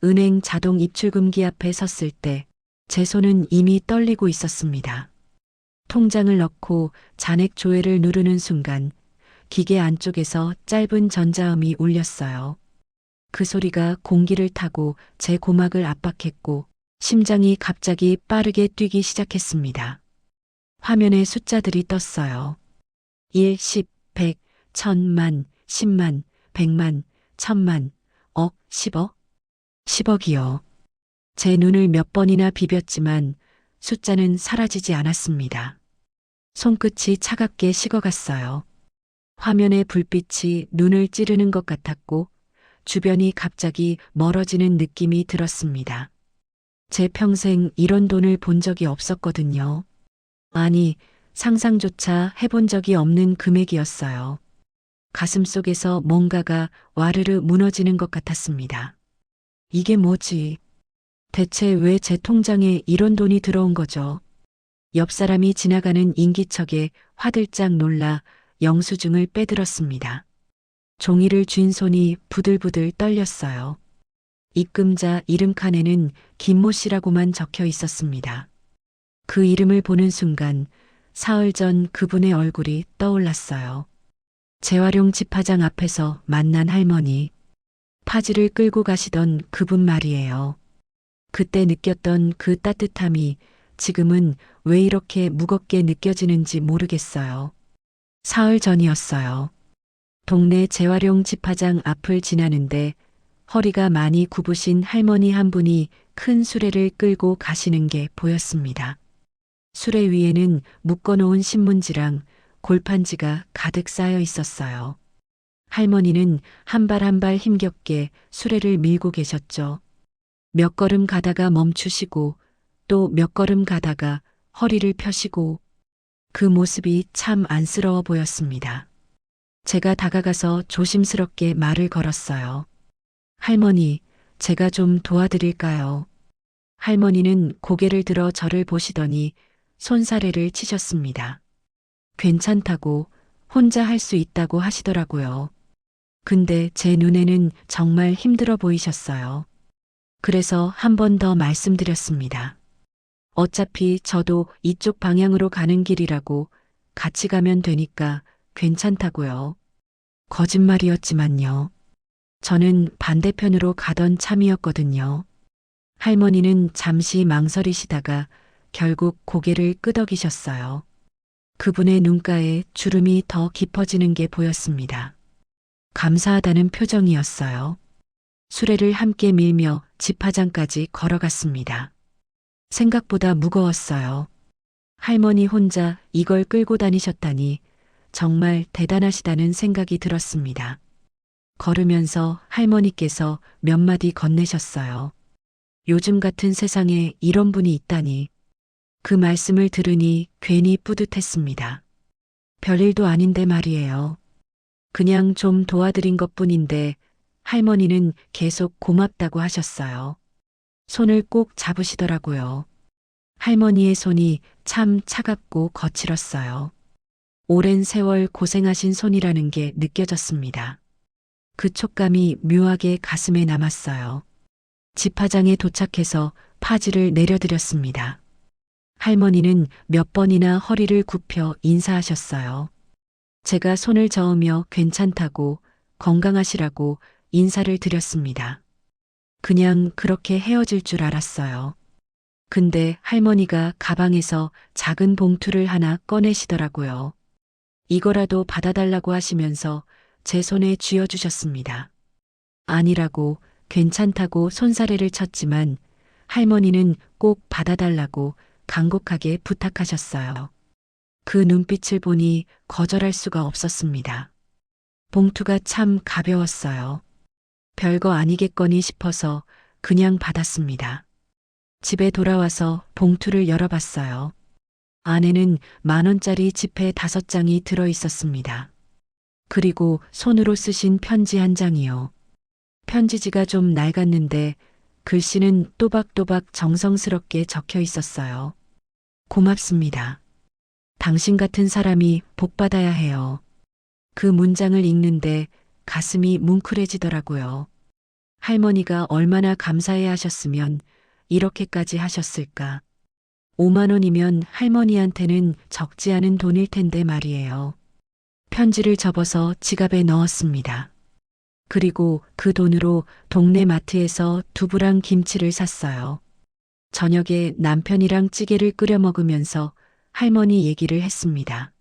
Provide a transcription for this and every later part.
은행 자동 입출금기 앞에 섰을 때 제 손은 이미 떨리고 있었습니다. 통장을 넣고 잔액 조회를 누르는 순간 기계 안쪽에서 짧은 전자음이 울렸어요. 그 소리가 공기를 타고 제 고막을 압박했고 심장이 갑자기 빠르게 뛰기 시작했습니다. 화면에 숫자들이 떴어요. 1, 10, 100, 1000만, 10만, 100만, 1000만, 억, 10억? 10억이요. 제 눈을 몇 번이나 비볐지만 숫자는 사라지지 않았습니다. 손끝이 차갑게 식어갔어요. 화면의 불빛이 눈을 찌르는 것 같았고 주변이 갑자기 멀어지는 느낌이 들었습니다. 제 평생 이런 돈을 본 적이 없었거든요. 아니, 상상조차 해본 적이 없는 금액이었어요. 가슴 속에서 뭔가가 와르르 무너지는 것 같았습니다. 이게 뭐지? 대체 왜 제 통장에 이런 돈이 들어온 거죠? 옆 사람이 지나가는 인기척에 화들짝 놀라 영수증을 빼들었습니다. 종이를 쥔 손이 부들부들 떨렸어요. 입금자 이름 칸에는 김모 씨라고만 적혀 있었습니다. 그 이름을 보는 순간 사흘 전 그분의 얼굴이 떠올랐어요. 재활용 집화장 앞에서 만난 할머니, 파지를 끌고 가시던 그분 말이에요. 그때 느꼈던 그 따뜻함이 지금은 왜 이렇게 무겁게 느껴지는지 모르겠어요. 사흘 전이었어요. 동네 재활용 집화장 앞을 지나는데 허리가 많이 굽으신 할머니 한 분이 큰 수레를 끌고 가시는 게 보였습니다. 수레 위에는 묶어놓은 신문지랑 골판지가 가득 쌓여 있었어요. 할머니는 한 발 한 발 힘겹게 수레를 밀고 계셨죠. 몇 걸음 가다가 멈추시고 또 몇 걸음 가다가 허리를 펴시고 그 모습이 참 안쓰러워 보였습니다. 제가 다가가서 조심스럽게 말을 걸었어요. 할머니, 제가 좀 도와드릴까요? 할머니는 고개를 들어 저를 보시더니 손사래를 치셨습니다. 괜찮다고 혼자 할 수 있다고 하시더라고요. 근데 제 눈에는 정말 힘들어 보이셨어요. 그래서 한 번 더 말씀드렸습니다. 어차피 저도 이쪽 방향으로 가는 길이라고 같이 가면 되니까 괜찮다고요. 거짓말이었지만요. 저는 반대편으로 가던 참이었거든요. 할머니는 잠시 망설이시다가 결국 고개를 끄덕이셨어요. 그분의 눈가에 주름이 더 깊어지는 게 보였습니다. 감사하다는 표정이었어요. 수레를 함께 밀며 집화장까지 걸어갔습니다. 생각보다 무거웠어요. 할머니 혼자 이걸 끌고 다니셨다니 정말 대단하시다는 생각이 들었습니다. 걸으면서 할머니께서 몇 마디 건네셨어요. 요즘 같은 세상에 이런 분이 있다니. 그 말씀을 들으니 괜히 뿌듯했습니다. 별일도 아닌데 말이에요. 그냥 좀 도와드린 것뿐인데 할머니는 계속 고맙다고 하셨어요. 손을 꼭 잡으시더라고요. 할머니의 손이 참 차갑고 거칠었어요. 오랜 세월 고생하신 손이라는 게 느껴졌습니다. 그 촉감이 묘하게 가슴에 남았어요. 집화장에 도착해서 파지를 내려드렸습니다. 할머니는 몇 번이나 허리를 굽혀 인사하셨어요. 제가 손을 저으며 괜찮다고 건강하시라고 인사를 드렸습니다. 그냥 그렇게 헤어질 줄 알았어요. 근데 할머니가 가방에서 작은 봉투를 하나 꺼내시더라고요. 이거라도 받아달라고 하시면서 제 손에 쥐어주셨습니다. 아니라고 괜찮다고 손사래를 쳤지만 할머니는 꼭 받아달라고 간곡하게 부탁하셨어요. 그 눈빛을 보니 거절할 수가 없었습니다. 봉투가 참 가벼웠어요. 별거 아니겠거니 싶어서 그냥 받았습니다. 집에 돌아와서 봉투를 열어봤어요. 안에는 10,000원짜리 지폐 5장이 들어 있었습니다. 그리고 손으로 쓰신 편지 한 장이요. 편지지가 좀 낡았는데 글씨는 또박또박 정성스럽게 적혀 있었어요. 고맙습니다. 당신 같은 사람이 복받아야 해요. 그 문장을 읽는데 가슴이 뭉클해지더라고요. 할머니가 얼마나 감사해 하셨으면 이렇게까지 하셨을까. 5만 원이면 할머니한테는 적지 않은 돈일 텐데 말이에요. 편지를 접어서 지갑에 넣었습니다. 그리고 그 돈으로 동네 마트에서 두부랑 김치를 샀어요. 저녁에 남편이랑 찌개를 끓여 먹으면서 할머니 얘기를 했습니다.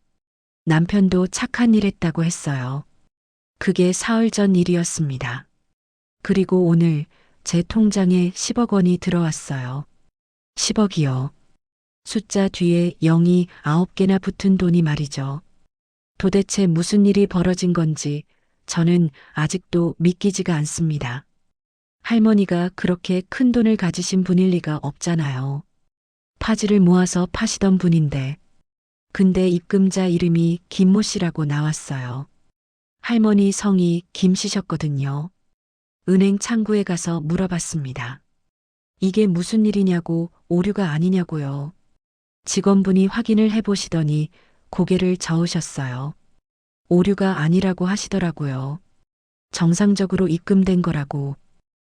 남편도 착한 일 했다고 했어요. 그게 사흘 전 일이었습니다. 그리고 오늘 제 통장에 10억 원이 들어왔어요. 10억이요. 숫자 뒤에 0이 9개나 붙은 돈이 말이죠. 도대체 무슨 일이 벌어진 건지 저는 아직도 믿기지가 않습니다. 할머니가 그렇게 큰 돈을 가지신 분일 리가 없잖아요. 파지를 모아서 파시던 분인데. 근데 입금자 이름이 김모 씨라고 나왔어요. 할머니 성이 김 씨셨거든요. 은행 창구에 가서 물어봤습니다. 이게 무슨 일이냐고, 오류가 아니냐고요. 직원분이 확인을 해보시더니 고개를 저으셨어요. 오류가 아니라고 하시더라고요. 정상적으로 입금된 거라고.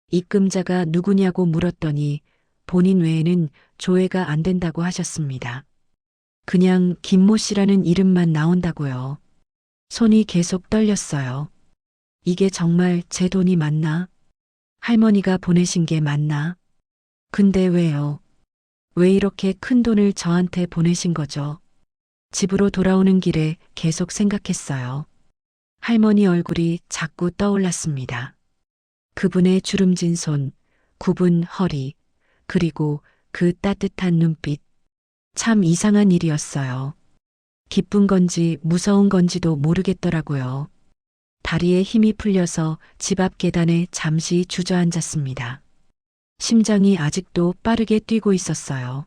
입금자가 누구냐고 물었더니 본인 외에는 조회가 안 된다고 하셨습니다. 그냥 김모 씨라는 이름만 나온다고요. 손이 계속 떨렸어요. 이게 정말 제 돈이 맞나? 할머니가 보내신 게 맞나? 근데 왜요? 왜 이렇게 큰 돈을 저한테 보내신 거죠? 집으로 돌아오는 길에 계속 생각했어요. 할머니 얼굴이 자꾸 떠올랐습니다. 그분의 주름진 손, 굽은 허리, 그리고 그 따뜻한 눈빛. 참 이상한 일이었어요. 기쁜 건지 무서운 건지도 모르겠더라고요. 다리에 힘이 풀려서 집 앞 계단에 잠시 주저앉았습니다. 심장이 아직도 빠르게 뛰고 있었어요.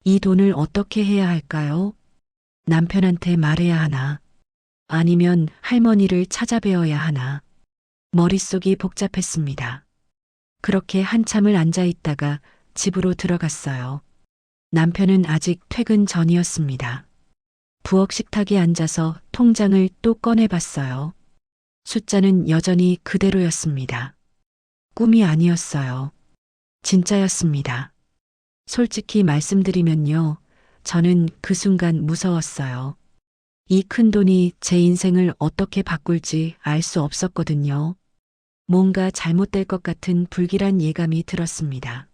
이 돈을 어떻게 해야 할까요? 남편한테 말해야 하나? 아니면 할머니를 찾아뵈어야 하나? 머릿속이 복잡했습니다. 그렇게 한참을 앉아 있다가 집으로 들어갔어요. 남편은 아직 퇴근 전이었습니다. 부엌 식탁에 앉아서 통장을 또 꺼내봤어요. 숫자는 여전히 그대로였습니다. 꿈이 아니었어요. 진짜였습니다. 솔직히 말씀드리면요. 저는 그 순간 무서웠어요. 이 큰 돈이 제 인생을 어떻게 바꿀지 알 수 없었거든요. 뭔가 잘못될 것 같은 불길한 예감이 들었습니다.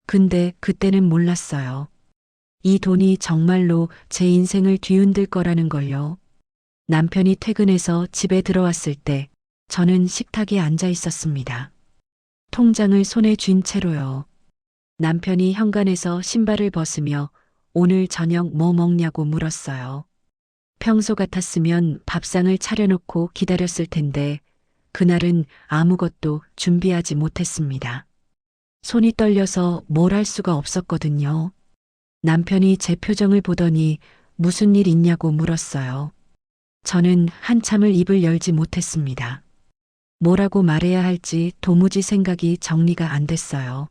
근데 그때는 몰랐어요. 이 돈이 정말로 제 인생을 뒤흔들 거라는 걸요. 남편이 퇴근해서 집에 들어왔을 때 저는 식탁에 앉아 있었습니다. 통장을 손에 쥔 채로요. 남편이 현관에서 신발을 벗으며 오늘 저녁 뭐 먹냐고 물었어요. 평소 같았으면 밥상을 차려놓고 기다렸을 텐데 그날은 아무것도 준비하지 못했습니다. 손이 떨려서 뭘 할 수가 없었거든요. 남편이 제 표정을 보더니 무슨 일 있냐고 물었어요. 저는 한참을 입을 열지 못했습니다. 뭐라고 말해야 할지 도무지 생각이 정리가 안 됐어요.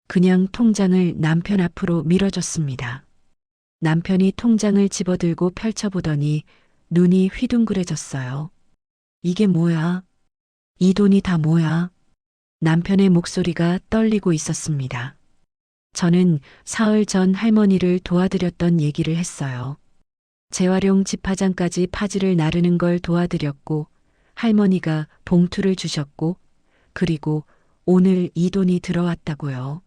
그냥 통장을 남편 앞으로 밀어줬습니다. 남편이 통장을 집어들고 펼쳐보더니 눈이 휘둥그레졌어요. 이게 뭐야? 이 돈이 다 뭐야? 남편의 목소리가 떨리고 있었습니다. 저는 사흘 전 할머니를 도와드렸던 얘기를 했어요. 재활용 집화장까지 파지를 나르는 걸 도와드렸고 할머니가 봉투를 주셨고 그리고 오늘 이 돈이 들어왔다고요.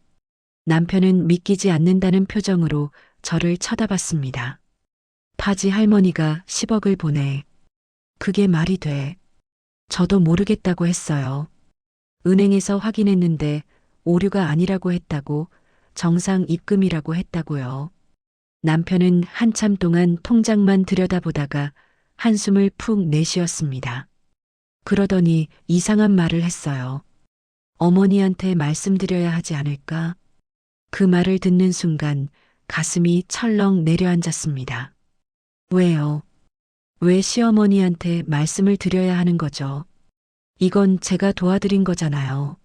남편은 믿기지 않는다는 표정으로 저를 쳐다봤습니다. 파지 할머니가 10억을 보내. 그게 말이 돼. 저도 모르겠다고 했어요. 은행에서 확인했는데 오류가 아니라고 했다고, 정상 입금이라고 했다고요. 남편은 한참 동안 통장만 들여다보다가 한숨을 푹 내쉬었습니다. 그러더니 이상한 말을 했어요. 어머니한테 말씀드려야 하지 않을까? 그 말을 듣는 순간 가슴이 철렁 내려앉았습니다. 왜요? 왜 시어머니한테 말씀을 드려야 하는 거죠? 이건 제가 도와드린 거잖아요.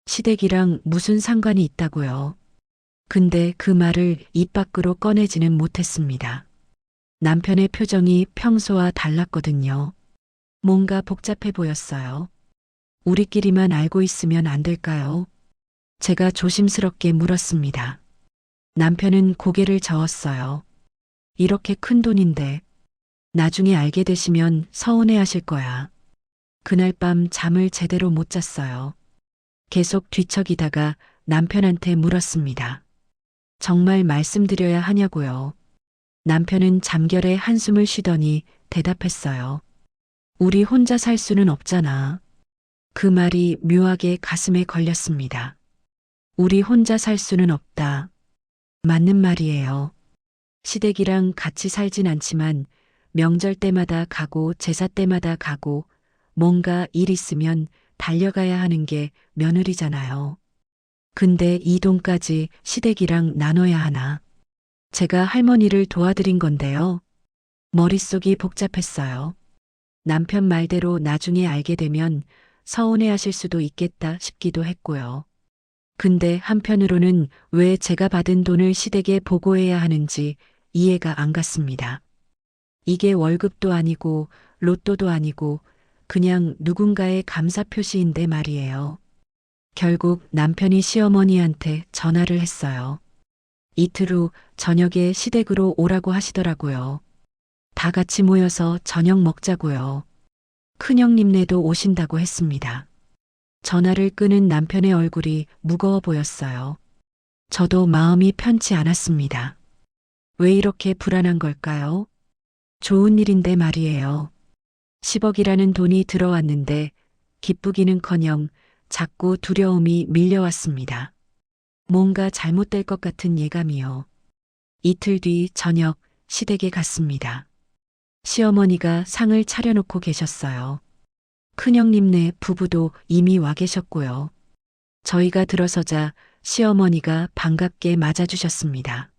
시댁이랑 무슨 상관이 있다고요. 근데 그 말을 입 밖으로 꺼내지는 못했습니다. 남편의 표정이 평소와 달랐거든요. 뭔가 복잡해 보였어요. 우리끼리만 알고 있으면 안 될까요? 제가 조심스럽게 물었습니다. 남편은 고개를 저었어요. 이렇게 큰 돈인데 나중에 알게 되시면 서운해 하실 거야. 그날 밤 잠을 제대로 못 잤어요. 계속 뒤척이다가 남편한테 물었습니다. 정말 말씀드려야 하냐고요. 남편은 잠결에 한숨을 쉬더니 대답했어요. 우리 혼자 살 수는 없잖아. 그 말이 묘하게 가슴에 걸렸습니다. 우리 혼자 살 수는 없다. 맞는 말이에요. 시댁이랑 같이 살진 않지만 명절 때마다 가고 제사 때마다 가고 뭔가 일 있으면 달려가야 하는 게 며느리잖아요. 근데 이 돈까지 시댁이랑 나눠야 하나. 제가 할머니를 도와드린 건데요. 머릿속이 복잡했어요. 남편 말대로 나중에 알게 되면 서운해 하실 수도 있겠다 싶기도 했고요. 근데 한편으로는 왜 제가 받은 돈을 시댁에 보고해야 하는지 이해가 안 갔습니다. 이게 월급도 아니고 로또도 아니고 그냥 누군가의 감사 표시인데 말이에요. 결국 남편이 시어머니한테 전화를 했어요. 이틀 후 저녁에 시댁으로 오라고 하시더라고요. 다 같이 모여서 저녁 먹자고요. 큰형님네도 오신다고 했습니다. 전화를 끄는 남편의 얼굴이 무거워 보였어요. 저도 마음이 편치 않았습니다. 왜 이렇게 불안한 걸까요? 좋은 일인데 말이에요. 10억이라는 돈이 들어왔는데 기쁘기는커녕 자꾸 두려움이 밀려왔습니다. 뭔가 잘못될 것 같은 예감이요. 이틀 뒤 저녁 시댁에 갔습니다. 시어머니가 상을 차려놓고 계셨어요. 큰형님네 부부도 이미 와 계셨고요. 저희가 들어서자 시어머니가 반갑게 맞아주셨습니다.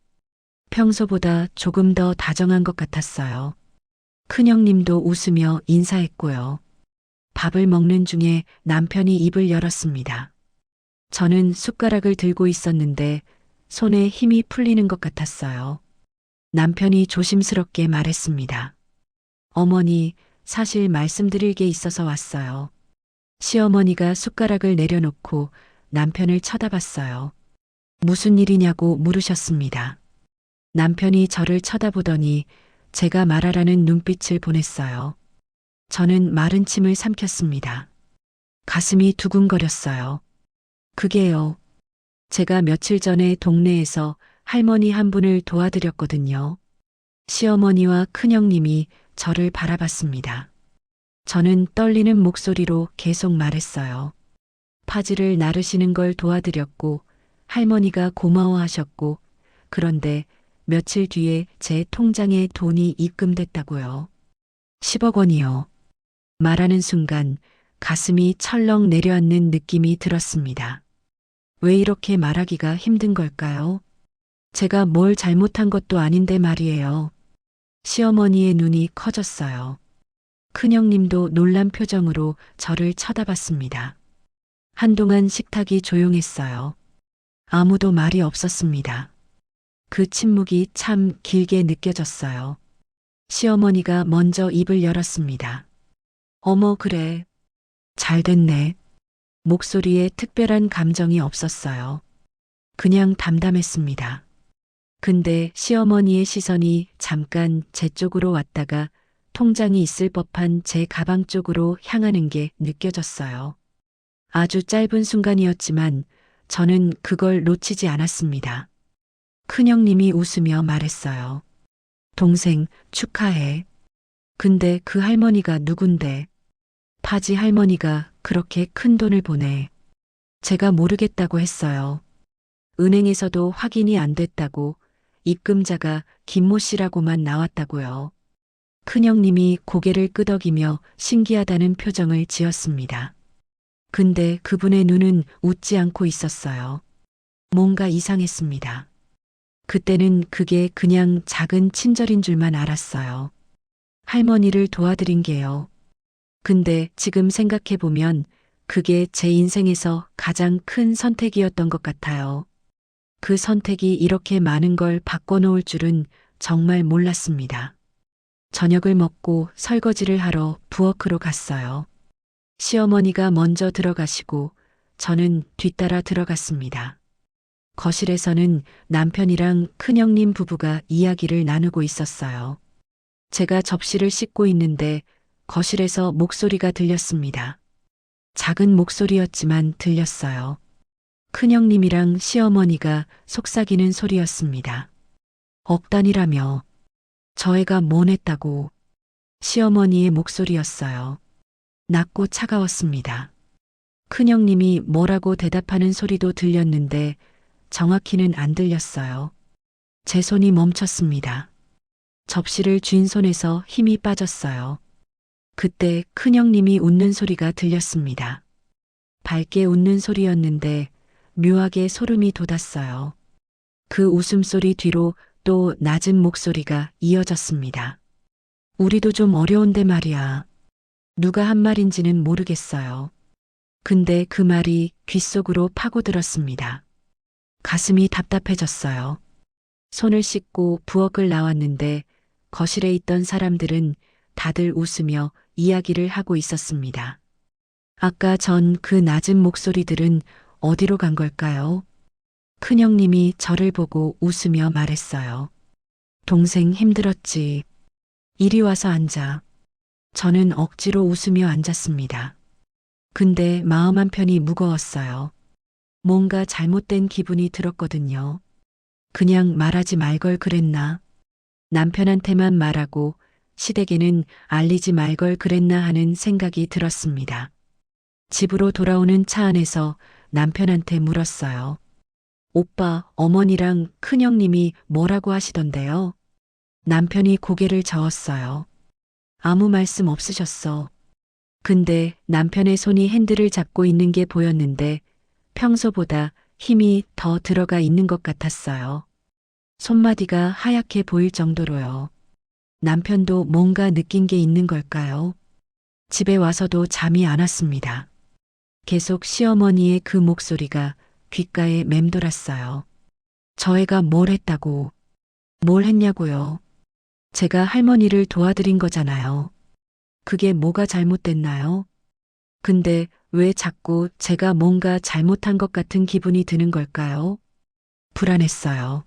평소보다 조금 더 다정한 것 같았어요. 큰형님도 웃으며 인사했고요. 밥을 먹는 중에 남편이 입을 열었습니다. 저는 숟가락을 들고 있었는데 손에 힘이 풀리는 것 같았어요. 남편이 조심스럽게 말했습니다. 어머니, 사실 말씀드릴 게 있어서 왔어요. 시어머니가 숟가락을 내려놓고 남편을 쳐다봤어요. 무슨 일이냐고 물으셨습니다. 남편이 저를 쳐다보더니 제가 말하라는 눈빛을 보냈어요. 저는 마른 침을 삼켰습니다. 가슴이 두근거렸어요. 그게요. 제가 며칠 전에 동네에서 할머니 한 분을 도와드렸거든요. 시어머니와 큰형님이 저를 바라봤습니다. 저는 떨리는 목소리로 계속 말했어요. 파지를 나르시는 걸 도와드렸고 할머니가 고마워하셨고 그런데 며칠 뒤에 제 통장에 돈이 입금됐다고요. 10억 원이요. 말하는 순간 가슴이 철렁 내려앉는 느낌이 들었습니다. 왜 이렇게 말하기가 힘든 걸까요? 제가 뭘 잘못한 것도 아닌데 말이에요. 시어머니의 눈이 커졌어요. 큰형님도 놀란 표정으로 저를 쳐다봤습니다. 한동안 식탁이 조용했어요. 아무도 말이 없었습니다. 그 침묵이 참 길게 느껴졌어요. 시어머니가 먼저 입을 열었습니다. 어머, 그래. 잘 됐네. 목소리에 특별한 감정이 없었어요. 그냥 담담했습니다. 근데 시어머니의 시선이 잠깐 제 쪽으로 왔다가 통장이 있을 법한 제 가방 쪽으로 향하는 게 느껴졌어요. 아주 짧은 순간이었지만 저는 그걸 놓치지 않았습니다. 큰형님이 웃으며 말했어요. 동생, 축하해. 근데 그 할머니가 누군데? 파지 할머니가 그렇게 큰 돈을 보내. 제가 모르겠다고 했어요. 은행에서도 확인이 안 됐다고, 입금자가 김모 씨라고만 나왔다고요. 큰형님이 고개를 끄덕이며 신기하다는 표정을 지었습니다. 근데 그분의 눈은 웃지 않고 있었어요. 뭔가 이상했습니다. 그때는 그게 그냥 작은 친절인 줄만 알았어요. 할머니를 도와드린 게요. 근데 지금 생각해보면 그게 제 인생에서 가장 큰 선택이었던 것 같아요. 그 선택이 이렇게 많은 걸 바꿔놓을 줄은 정말 몰랐습니다. 저녁을 먹고 설거지를 하러 부엌으로 갔어요. 시어머니가 먼저 들어가시고 저는 뒤따라 들어갔습니다. 거실에서는 남편이랑 큰형님 부부가 이야기를 나누고 있었어요. 제가 접시를 씻고 있는데 거실에서 목소리가 들렸습니다. 작은 목소리였지만 들렸어요. 큰형님이랑 시어머니가 속삭이는 소리였습니다. 억단이라며 저 애가 뭐냈다고. 시어머니의 목소리였어요. 낮고 차가웠습니다. 큰형님이 뭐라고 대답하는 소리도 들렸는데 정확히는 안 들렸어요. 제 손이 멈췄습니다. 접시를 쥔 손에서 힘이 빠졌어요. 그때 큰형님이 웃는 소리가 들렸습니다. 밝게 웃는 소리였는데 묘하게 소름이 돋았어요. 그 웃음소리 뒤로 또 낮은 목소리가 이어졌습니다. 우리도 좀 어려운데 말이야. 누가 한 말인지는 모르겠어요. 근데 그 말이 귓속으로 파고들었습니다. 가슴이 답답해졌어요. 손을 씻고 부엌을 나왔는데 거실에 있던 사람들은 다들 웃으며 이야기를 하고 있었습니다. 아까 전 그 낮은 목소리들은 어디로 간 걸까요? 큰형님이 저를 보고 웃으며 말했어요. 동생 힘들었지. 이리 와서 앉아. 저는 억지로 웃으며 앉았습니다. 근데 마음 한편이 무거웠어요. 뭔가 잘못된 기분이 들었거든요. 그냥 말하지 말 걸 그랬나? 남편한테만 말하고 시댁에는 알리지 말 걸 그랬나 하는 생각이 들었습니다. 집으로 돌아오는 차 안에서 남편한테 물었어요. 오빠, 어머니랑 큰형님이 뭐라고 하시던데요? 남편이 고개를 저었어요. 아무 말씀 없으셨어. 근데 남편의 손이 핸들을 잡고 있는 게 보였는데 평소보다 힘이 더 들어가 있는 것 같았어요. 손마디가 하얗게 보일 정도로요. 남편도 뭔가 느낀 게 있는 걸까요? 집에 와서도 잠이 안 왔습니다. 계속 시어머니의 그 목소리가 귓가에 맴돌았어요. 저 애가 뭘 했다고. 뭘 했냐고요. 제가 할머니를 도와드린 거잖아요. 그게 뭐가 잘못됐나요? 근데 왜 자꾸 제가 뭔가 잘못한 것 같은 기분이 드는 걸까요? 불안했어요.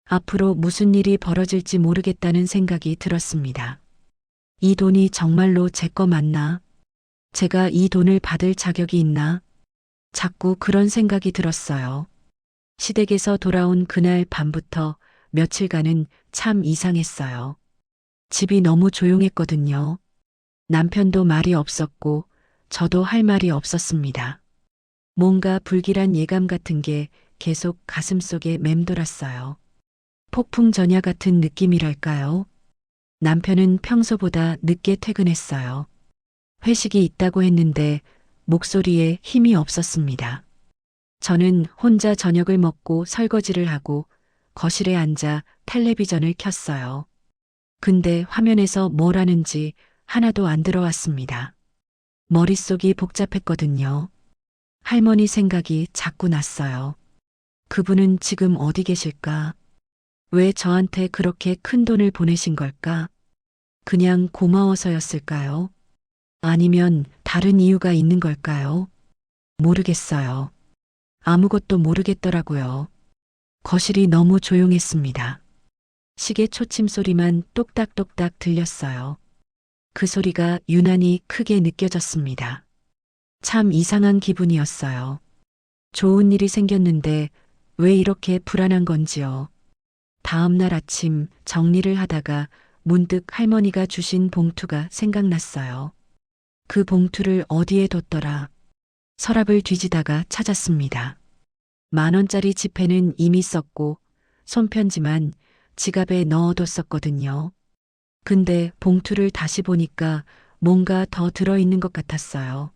앞으로 무슨 일이 벌어질지 모르겠다는 생각이 들었습니다. 이 돈이 정말로 제 거 맞나? 제가 이 돈을 받을 자격이 있나? 자꾸 그런 생각이 들었어요. 시댁에서 돌아온 그날 밤부터 며칠간은 참 이상했어요. 집이 너무 조용했거든요. 남편도 말이 없었고 저도 할 말이 없었습니다. 뭔가 불길한 예감 같은 게 계속 가슴속에 맴돌았어요. 폭풍 전야 같은 느낌이랄까요? 남편은 평소보다 늦게 퇴근했어요. 회식이 있다고 했는데 목소리에 힘이 없었습니다. 저는 혼자 저녁을 먹고 설거지를 하고 거실에 앉아 텔레비전을 켰어요. 근데 화면에서 뭘 하는지 하나도 안 들어왔습니다. 머릿속이 복잡했거든요. 할머니 생각이 자꾸 났어요. 그분은 지금 어디 계실까? 왜 저한테 그렇게 큰 돈을 보내신 걸까? 그냥 고마워서였을까요? 아니면 다른 이유가 있는 걸까요? 모르겠어요. 아무것도 모르겠더라고요. 거실이 너무 조용했습니다. 시계 초침 소리만 똑딱똑딱 들렸어요. 그 소리가 유난히 크게 느껴졌습니다. 참 이상한 기분이었어요. 좋은 일이 생겼는데 왜 이렇게 불안한 건지요. 다음 날 아침 정리를 하다가 문득 할머니가 주신 봉투가 생각났어요. 그 봉투를 어디에 뒀더라. 서랍을 뒤지다가 찾았습니다. 10,000원짜리 지폐는 이미 썼고 손편지만 지갑에 넣어뒀었거든요. 근데 봉투를 다시 보니까 뭔가 더 들어있는 것 같았어요.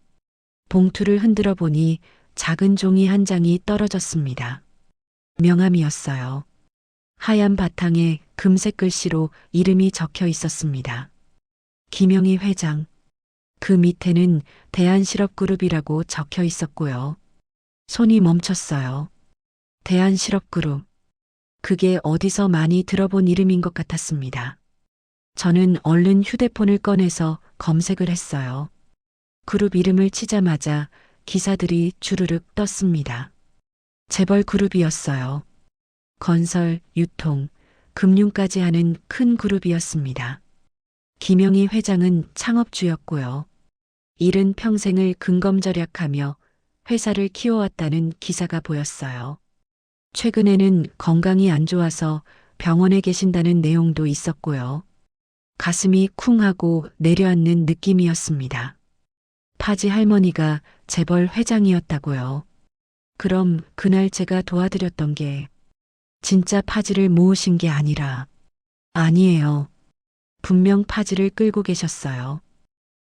봉투를 흔들어 보니 작은 종이 한 장이 떨어졌습니다. 명함이었어요. 하얀 바탕에 금색 글씨로 이름이 적혀 있었습니다. 김영희 회장. 그 밑에는 대한실업그룹이라고 적혀 있었고요. 손이 멈췄어요. 대한실업그룹. 그게 어디서 많이 들어본 이름인 것 같았습니다. 저는 얼른 휴대폰을 꺼내서 검색을 했어요. 그룹 이름을 치자마자 기사들이 주르륵 떴습니다. 재벌 그룹이었어요. 건설, 유통, 금융까지 하는 큰 그룹이었습니다. 김영희 회장은 창업주였고요. 일은 평생을 근검절약하며 회사를 키워왔다는 기사가 보였어요. 최근에는 건강이 안 좋아서 병원에 계신다는 내용도 있었고요. 가슴이 쿵하고 내려앉는 느낌이었습니다. 파지 할머니가 재벌 회장이었다고요. 그럼 그날 제가 도와드렸던 게 진짜 파지를 모으신 게 아니라 아니에요. 분명 파지를 끌고 계셨어요.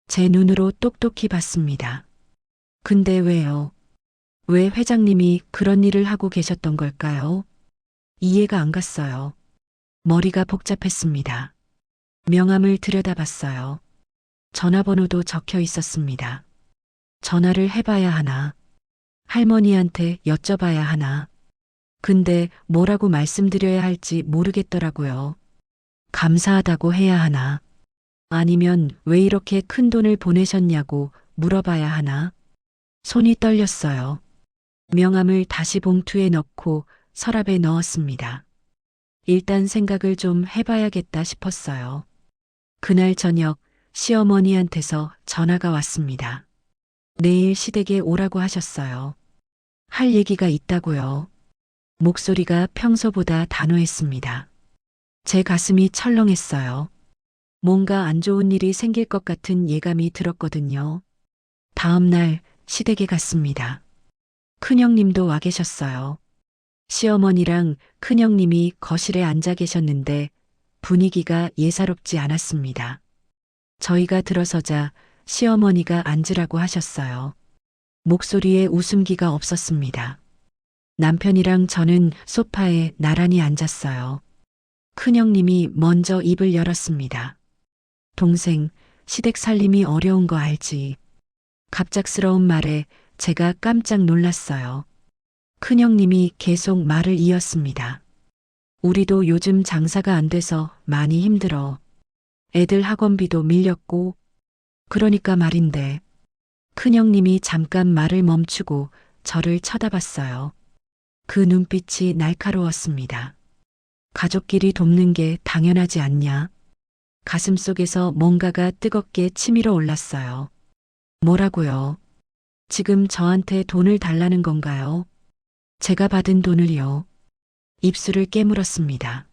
제 눈으로 똑똑히 봤습니다. 근데 왜요? 왜 회장님이 그런 일을 하고 계셨던 걸까요? 이해가 안 갔어요. 머리가 복잡했습니다. 명함을 들여다봤어요. 전화번호도 적혀 있었습니다. 전화를 해봐야 하나? 할머니한테 여쭤봐야 하나? 근데 뭐라고 말씀드려야 할지 모르겠더라고요. 감사하다고 해야 하나? 아니면 왜 이렇게 큰 돈을 보내셨냐고 물어봐야 하나? 손이 떨렸어요. 명함을 다시 봉투에 넣고 서랍에 넣었습니다. 일단 생각을 좀 해봐야겠다 싶었어요. 그날 저녁 시어머니한테서 전화가 왔습니다. 내일 시댁에 오라고 하셨어요. 할 얘기가 있다고요. 목소리가 평소보다 단호했습니다. 제 가슴이 철렁했어요. 뭔가 안 좋은 일이 생길 것 같은 예감이 들었거든요. 다음 날 시댁에 갔습니다. 큰형님도 와 계셨어요. 시어머니랑 큰형님이 거실에 앉아 계셨는데 분위기가 예사롭지 않았습니다. 저희가 들어서자 시어머니가 앉으라고 하셨어요. 목소리에 웃음기가 없었습니다. 남편이랑 저는 소파에 나란히 앉았어요. 큰형님이 먼저 입을 열었습니다. 동생, 시댁 살림이 어려운 거 알지? 갑작스러운 말에 제가 깜짝 놀랐어요. 큰형님이 계속 말을 이었습니다. 우리도 요즘 장사가 안 돼서 많이 힘들어. 애들 학원비도 밀렸고, 그러니까 말인데. 큰형님이 잠깐 말을 멈추고 저를 쳐다봤어요. 그 눈빛이 날카로웠습니다. 가족끼리 돕는 게 당연하지 않냐? 가슴속에서 뭔가가 뜨겁게 치밀어 올랐어요. 뭐라고요? 지금 저한테 돈을 달라는 건가요? 제가 받은 돈을요. 입술을 깨물었습니다.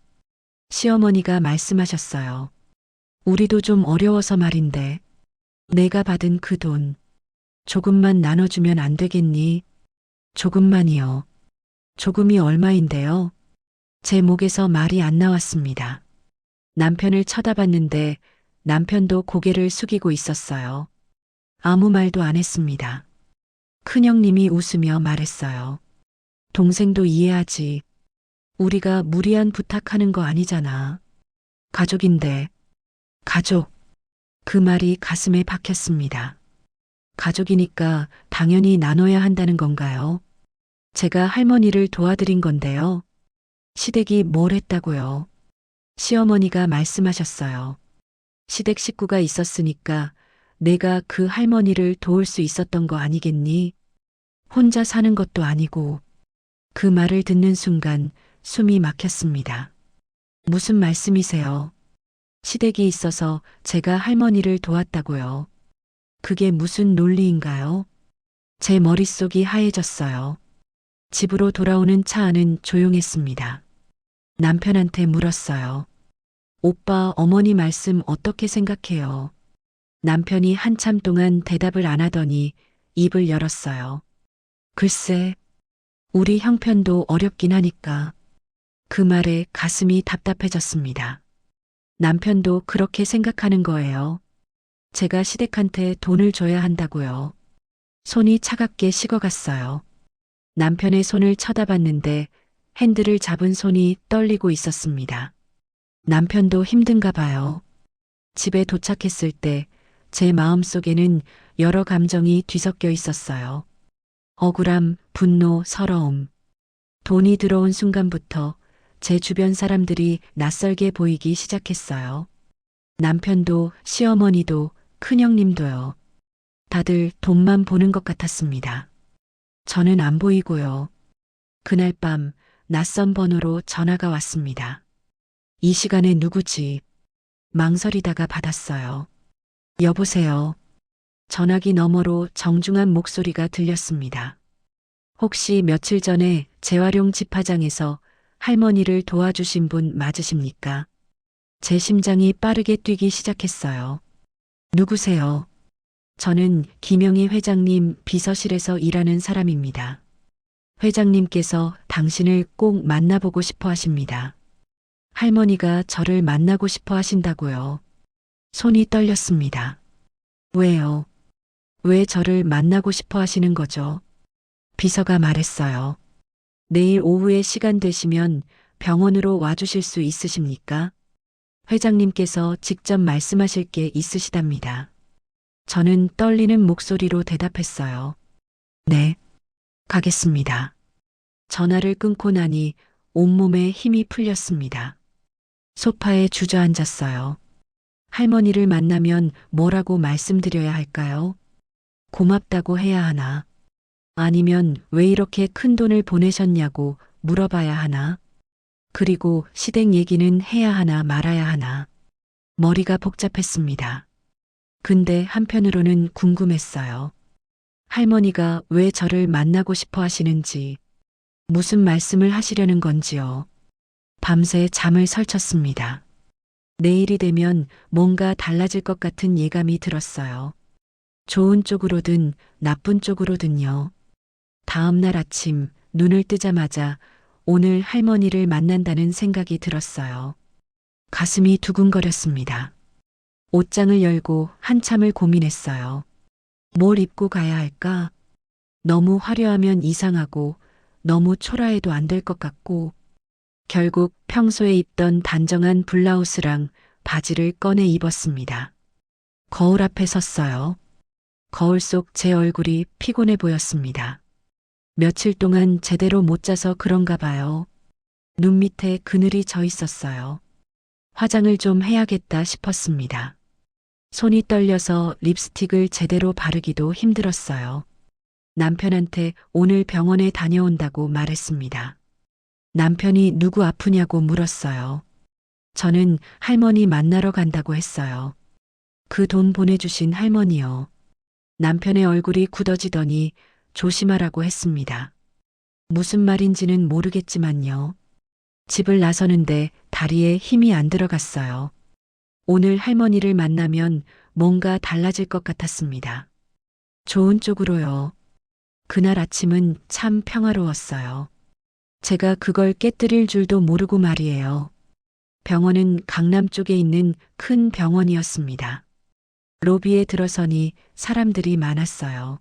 시어머니가 말씀하셨어요. 우리도 좀 어려워서 말인데 내가 받은 그 돈 조금만 나눠주면 안 되겠니? 조금만이요. 조금이 얼마인데요? 제 목에서 말이 안 나왔습니다. 남편을 쳐다봤는데 남편도 고개를 숙이고 있었어요. 아무 말도 안 했습니다. 큰형님이 웃으며 말했어요. 동생도 이해하지. 우리가 무리한 부탁하는 거 아니잖아. 가족인데. 가족. 그 말이 가슴에 박혔습니다. 가족이니까 당연히 나눠야 한다는 건가요? 제가 할머니를 도와드린 건데요. 시댁이 뭘 했다고요? 시어머니가 말씀하셨어요. 시댁 식구가 있었으니까 내가 그 할머니를 도울 수 있었던 거 아니겠니? 혼자 사는 것도 아니고. 그 말을 듣는 순간 숨이 막혔습니다. 무슨 말씀이세요? 시댁이 있어서 제가 할머니를 도왔다고요. 그게 무슨 논리인가요? 제 머릿속이 하얘졌어요. 집으로 돌아오는 차 안은 조용했습니다. 남편한테 물었어요. 오빠, 어머니 말씀 어떻게 생각해요? 남편이 한참 동안 대답을 안 하더니 입을 열었어요. 글쎄, 우리 형편도 어렵긴 하니까. 그 말에 가슴이 답답해졌습니다. 남편도 그렇게 생각하는 거예요. 제가 시댁한테 돈을 줘야 한다고요. 손이 차갑게 식어갔어요. 남편의 손을 쳐다봤는데 핸들을 잡은 손이 떨리고 있었습니다. 남편도 힘든가 봐요. 집에 도착했을 때 제 마음속에는 여러 감정이 뒤섞여 있었어요. 억울함, 분노, 서러움. 돈이 들어온 순간부터 제 주변 사람들이 낯설게 보이기 시작했어요. 남편도, 시어머니도, 큰형님도요. 다들 돈만 보는 것 같았습니다. 저는 안 보이고요. 그날 밤 낯선 번호로 전화가 왔습니다. 이 시간에 누구지? 망설이다가 받았어요. 여보세요. 전화기 너머로 정중한 목소리가 들렸습니다. 혹시 며칠 전에 재활용 집화장에서 할머니를 도와주신 분 맞으십니까? 제 심장이 빠르게 뛰기 시작했어요. 누구세요? 저는 김영희 회장님 비서실에서 일하는 사람입니다. 회장님께서 당신을 꼭 만나보고 싶어 하십니다. 할머니가 저를 만나고 싶어 하신다고요. 손이 떨렸습니다. 왜요? 왜 저를 만나고 싶어 하시는 거죠? 비서가 말했어요. 내일 오후에 시간 되시면 병원으로 와주실 수 있으십니까? 회장님께서 직접 말씀하실 게 있으시답니다. 저는 떨리는 목소리로 대답했어요. 네, 가겠습니다. 전화를 끊고 나니 온몸에 힘이 풀렸습니다. 소파에 주저앉았어요. 할머니를 만나면 뭐라고 말씀드려야 할까요? 고맙다고 해야 하나? 아니면 왜 이렇게 큰 돈을 보내셨냐고 물어봐야 하나? 그리고 시댁 얘기는 해야 하나 말아야 하나? 머리가 복잡했습니다. 근데 한편으로는 궁금했어요. 할머니가 왜 저를 만나고 싶어 하시는지, 무슨 말씀을 하시려는 건지요. 밤새 잠을 설쳤습니다. 내일이 되면 뭔가 달라질 것 같은 예감이 들었어요. 좋은 쪽으로든 나쁜 쪽으로든요. 다음 날 아침 눈을 뜨자마자 오늘 할머니를 만난다는 생각이 들었어요. 가슴이 두근거렸습니다. 옷장을 열고 한참을 고민했어요. 뭘 입고 가야 할까? 너무 화려하면 이상하고 너무 초라해도 안 될 것 같고 결국 평소에 입던 단정한 블라우스랑 바지를 꺼내 입었습니다. 거울 앞에 섰어요. 거울 속 제 얼굴이 피곤해 보였습니다. 며칠 동안 제대로 못 자서 그런가 봐요. 눈 밑에 그늘이 져 있었어요. 화장을 좀 해야겠다 싶었습니다. 손이 떨려서 립스틱을 제대로 바르기도 힘들었어요. 남편한테 오늘 병원에 다녀온다고 말했습니다. 남편이 누구 아프냐고 물었어요. 저는 할머니 만나러 간다고 했어요. 그 돈 보내주신 할머니요. 남편의 얼굴이 굳어지더니 조심하라고 했습니다. 무슨 말인지는 모르겠지만요. 집을 나서는데 다리에 힘이 안 들어갔어요. 오늘 할머니를 만나면 뭔가 달라질 것 같았습니다. 좋은 쪽으로요. 그날 아침은 참 평화로웠어요. 제가 그걸 깨뜨릴 줄도 모르고 말이에요. 병원은 강남 쪽에 있는 큰 병원이었습니다. 로비에 들어서니 사람들이 많았어요.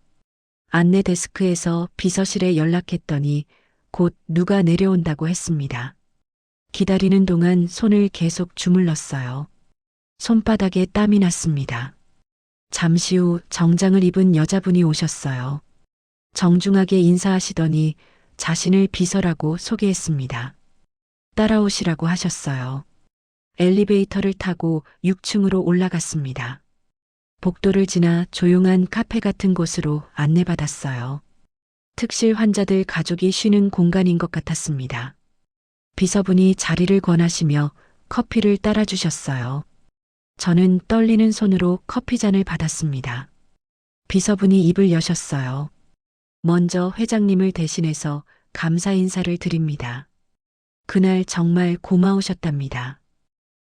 안내 데스크에서 비서실에 연락했더니 곧 누가 내려온다고 했습니다. 기다리는 동안 손을 계속 주물렀어요. 손바닥에 땀이 났습니다. 잠시 후 정장을 입은 여자분이 오셨어요. 정중하게 인사하시더니 자신을 비서라고 소개했습니다. 따라오시라고 하셨어요. 엘리베이터를 타고 6층으로 올라갔습니다. 복도를 지나 조용한 카페 같은 곳으로 안내받았어요. 특실 환자들 가족이 쉬는 공간인 것 같았습니다. 비서분이 자리를 권하시며 커피를 따라주셨어요. 저는 떨리는 손으로 커피잔을 받았습니다. 비서분이 입을 여셨어요. 먼저 회장님을 대신해서 감사 인사를 드립니다. 그날 정말 고마우셨답니다.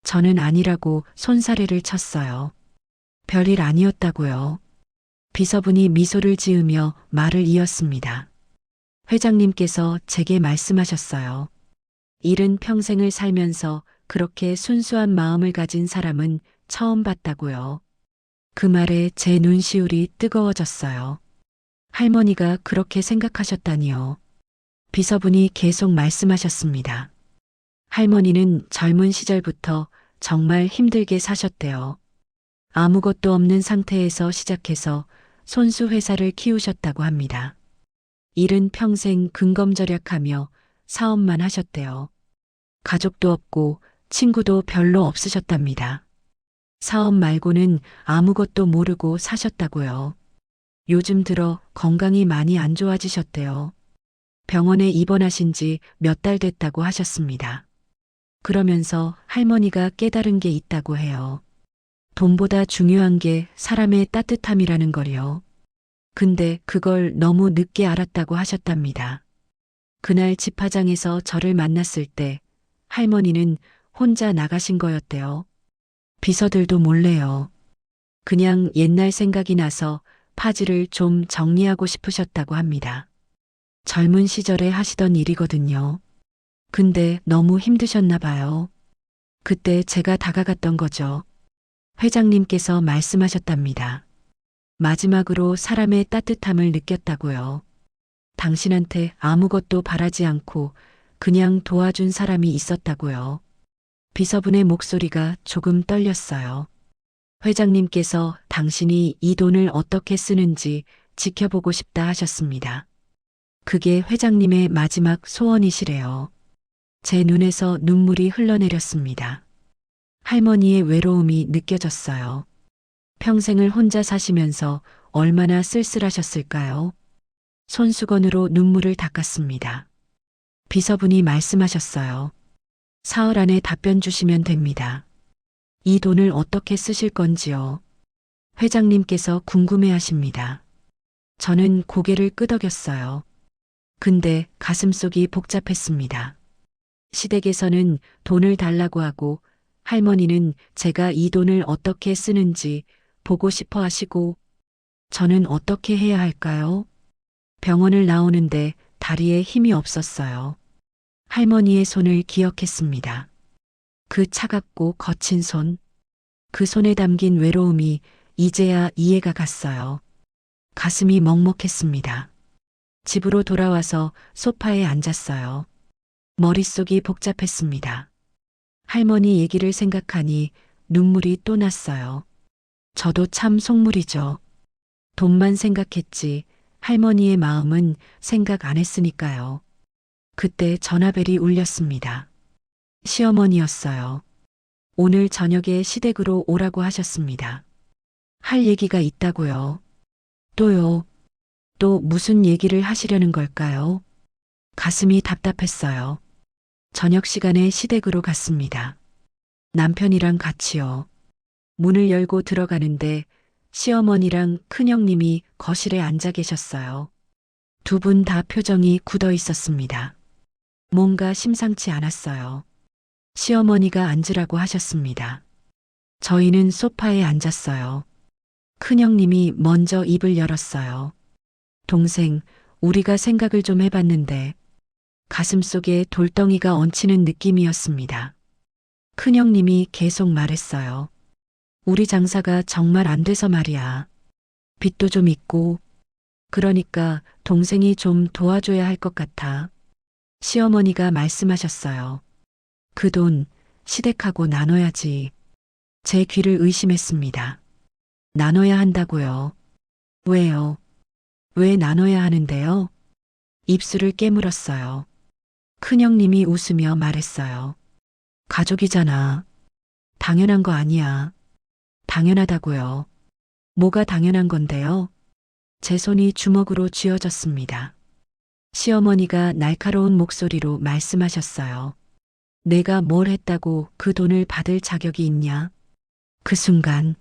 저는 아니라고 손사래를 쳤어요. 별일 아니었다고요. 비서분이 미소를 지으며 말을 이었습니다. 회장님께서 제게 말씀하셨어요. 일은 평생을 살면서 그렇게 순수한 마음을 가진 사람은 처음 봤다고요. 그 말에 제 눈시울이 뜨거워졌어요. 할머니가 그렇게 생각하셨다니요. 비서분이 계속 말씀하셨습니다. 할머니는 젊은 시절부터 정말 힘들게 사셨대요. 아무것도 없는 상태에서 시작해서 손수 회사를 키우셨다고 합니다. 일은 평생 근검절약하며 사업만 하셨대요. 가족도 없고 친구도 별로 없으셨답니다. 사업 말고는 아무것도 모르고 사셨다고요. 요즘 들어 건강이 많이 안 좋아지셨대요. 병원에 입원하신 지 몇 달 됐다고 하셨습니다. 그러면서 할머니가 깨달은 게 있다고 해요. 돈보다 중요한 게 사람의 따뜻함이라는 걸요. 근데 그걸 너무 늦게 알았다고 하셨답니다. 그날 집화장에서 저를 만났을 때 할머니는 혼자 나가신 거였대요. 비서들도 몰래요. 그냥 옛날 생각이 나서 파지를 좀 정리하고 싶으셨다고 합니다. 젊은 시절에 하시던 일이거든요. 근데 너무 힘드셨나 봐요. 그때 제가 다가갔던 거죠. 회장님께서 말씀하셨답니다. 마지막으로 사람의 따뜻함을 느꼈다고요. 당신한테 아무것도 바라지 않고 그냥 도와준 사람이 있었다고요. 비서분의 목소리가 조금 떨렸어요. 회장님께서 당신이 이 돈을 어떻게 쓰는지 지켜보고 싶다 하셨습니다. 그게 회장님의 마지막 소원이시래요. 제 눈에서 눈물이 흘러내렸습니다. 할머니의 외로움이 느껴졌어요. 평생을 혼자 사시면서 얼마나 쓸쓸하셨을까요? 손수건으로 눈물을 닦았습니다. 비서분이 말씀하셨어요. 사흘 안에 답변 주시면 됩니다. 이 돈을 어떻게 쓰실 건지요? 회장님께서 궁금해 하십니다. 저는 고개를 끄덕였어요. 근데 가슴속이 복잡했습니다. 시댁에서는 돈을 달라고 하고 할머니는 제가 이 돈을 어떻게 쓰는지 보고 싶어 하시고 저는 어떻게 해야 할까요? 병원을 나오는데 다리에 힘이 없었어요. 할머니의 손을 기억했습니다. 그 차갑고 거친 손, 그 손에 담긴 외로움이 이제야 이해가 갔어요. 가슴이 먹먹했습니다. 집으로 돌아와서 소파에 앉았어요. 머릿속이 복잡했습니다. 할머니 얘기를 생각하니 눈물이 또 났어요. 저도 참 속물이죠. 돈만 생각했지 할머니의 마음은 생각 안 했으니까요. 그때 전화벨이 울렸습니다. 시어머니였어요. 오늘 저녁에 시댁으로 오라고 하셨습니다. 할 얘기가 있다고요. 또요. 또 무슨 얘기를 하시려는 걸까요? 가슴이 답답했어요. 저녁 시간에 시댁으로 갔습니다. 남편이랑 같이요. 문을 열고 들어가는데 시어머니랑 큰형님이 거실에 앉아 계셨어요. 두 분 다 표정이 굳어 있었습니다. 뭔가 심상치 않았어요. 시어머니가 앉으라고 하셨습니다. 저희는 소파에 앉았어요. 큰형님이 먼저 입을 열었어요. 동생, 우리가 생각을 좀 해봤는데 가슴속에 돌덩이가 얹히는 느낌이었습니다. 큰형님이 계속 말했어요. 우리 장사가 정말 안 돼서 말이야. 빚도 좀 있고, 그러니까 동생이 좀 도와줘야 할 것 같아. 시어머니가 말씀하셨어요. 그 돈 시댁하고 나눠야지. 제 귀를 의심했습니다. 나눠야 한다고요. 왜요? 왜 나눠야 하는데요? 입술을 깨물었어요. 큰형님이 웃으며 말했어요. 가족이잖아. 당연한 거 아니야. 당연하다고요. 뭐가 당연한 건데요? 제 손이 주먹으로 쥐어졌습니다. 시어머니가 날카로운 목소리로 말씀하셨어요. 내가 뭘 했다고 그 돈을 받을 자격이 있냐? 그 순간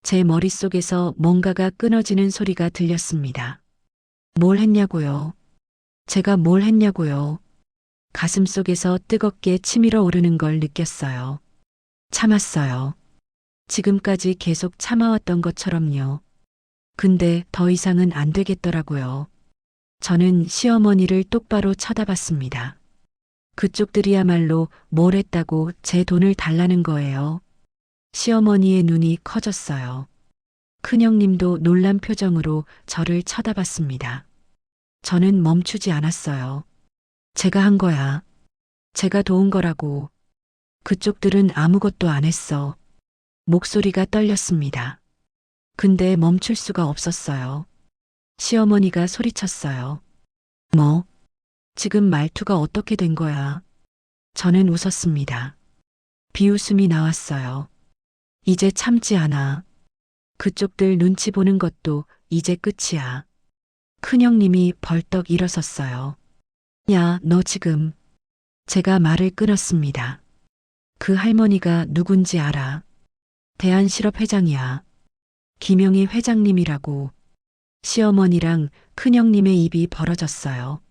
제 머릿속에서 뭔가가 끊어지는 소리가 들렸습니다. 뭘 했냐고요? 제가 뭘 했냐고요? 가슴속에서 뜨겁게 치밀어 오르는 걸 느꼈어요. 참았어요. 지금까지 계속 참아왔던 것처럼요. 근데 더 이상은 안 되겠더라고요. 저는 시어머니를 똑바로 쳐다봤습니다. 그쪽들이야말로 뭘 했다고 제 돈을 달라는 거예요. 시어머니의 눈이 커졌어요. 큰형님도 놀란 표정으로 저를 쳐다봤습니다. 저는 멈추지 않았어요. 제가 한 거야. 제가 도운 거라고. 그쪽들은 아무것도 안 했어. 목소리가 떨렸습니다. 근데 멈출 수가 없었어요. 시어머니가 소리쳤어요. 뭐? 지금 말투가 어떻게 된 거야? 저는 웃었습니다. 비웃음이 나왔어요. 이제 참지 않아. 그쪽들 눈치 보는 것도 이제 끝이야. 큰형님이 벌떡 일어섰어요. 야, 너 지금. 제가 말을 끊었습니다. 그 할머니가 누군지 알아. 대한실업회장이야. 김영희 회장님이라고. 시어머니랑 큰형님의 입이 벌어졌어요.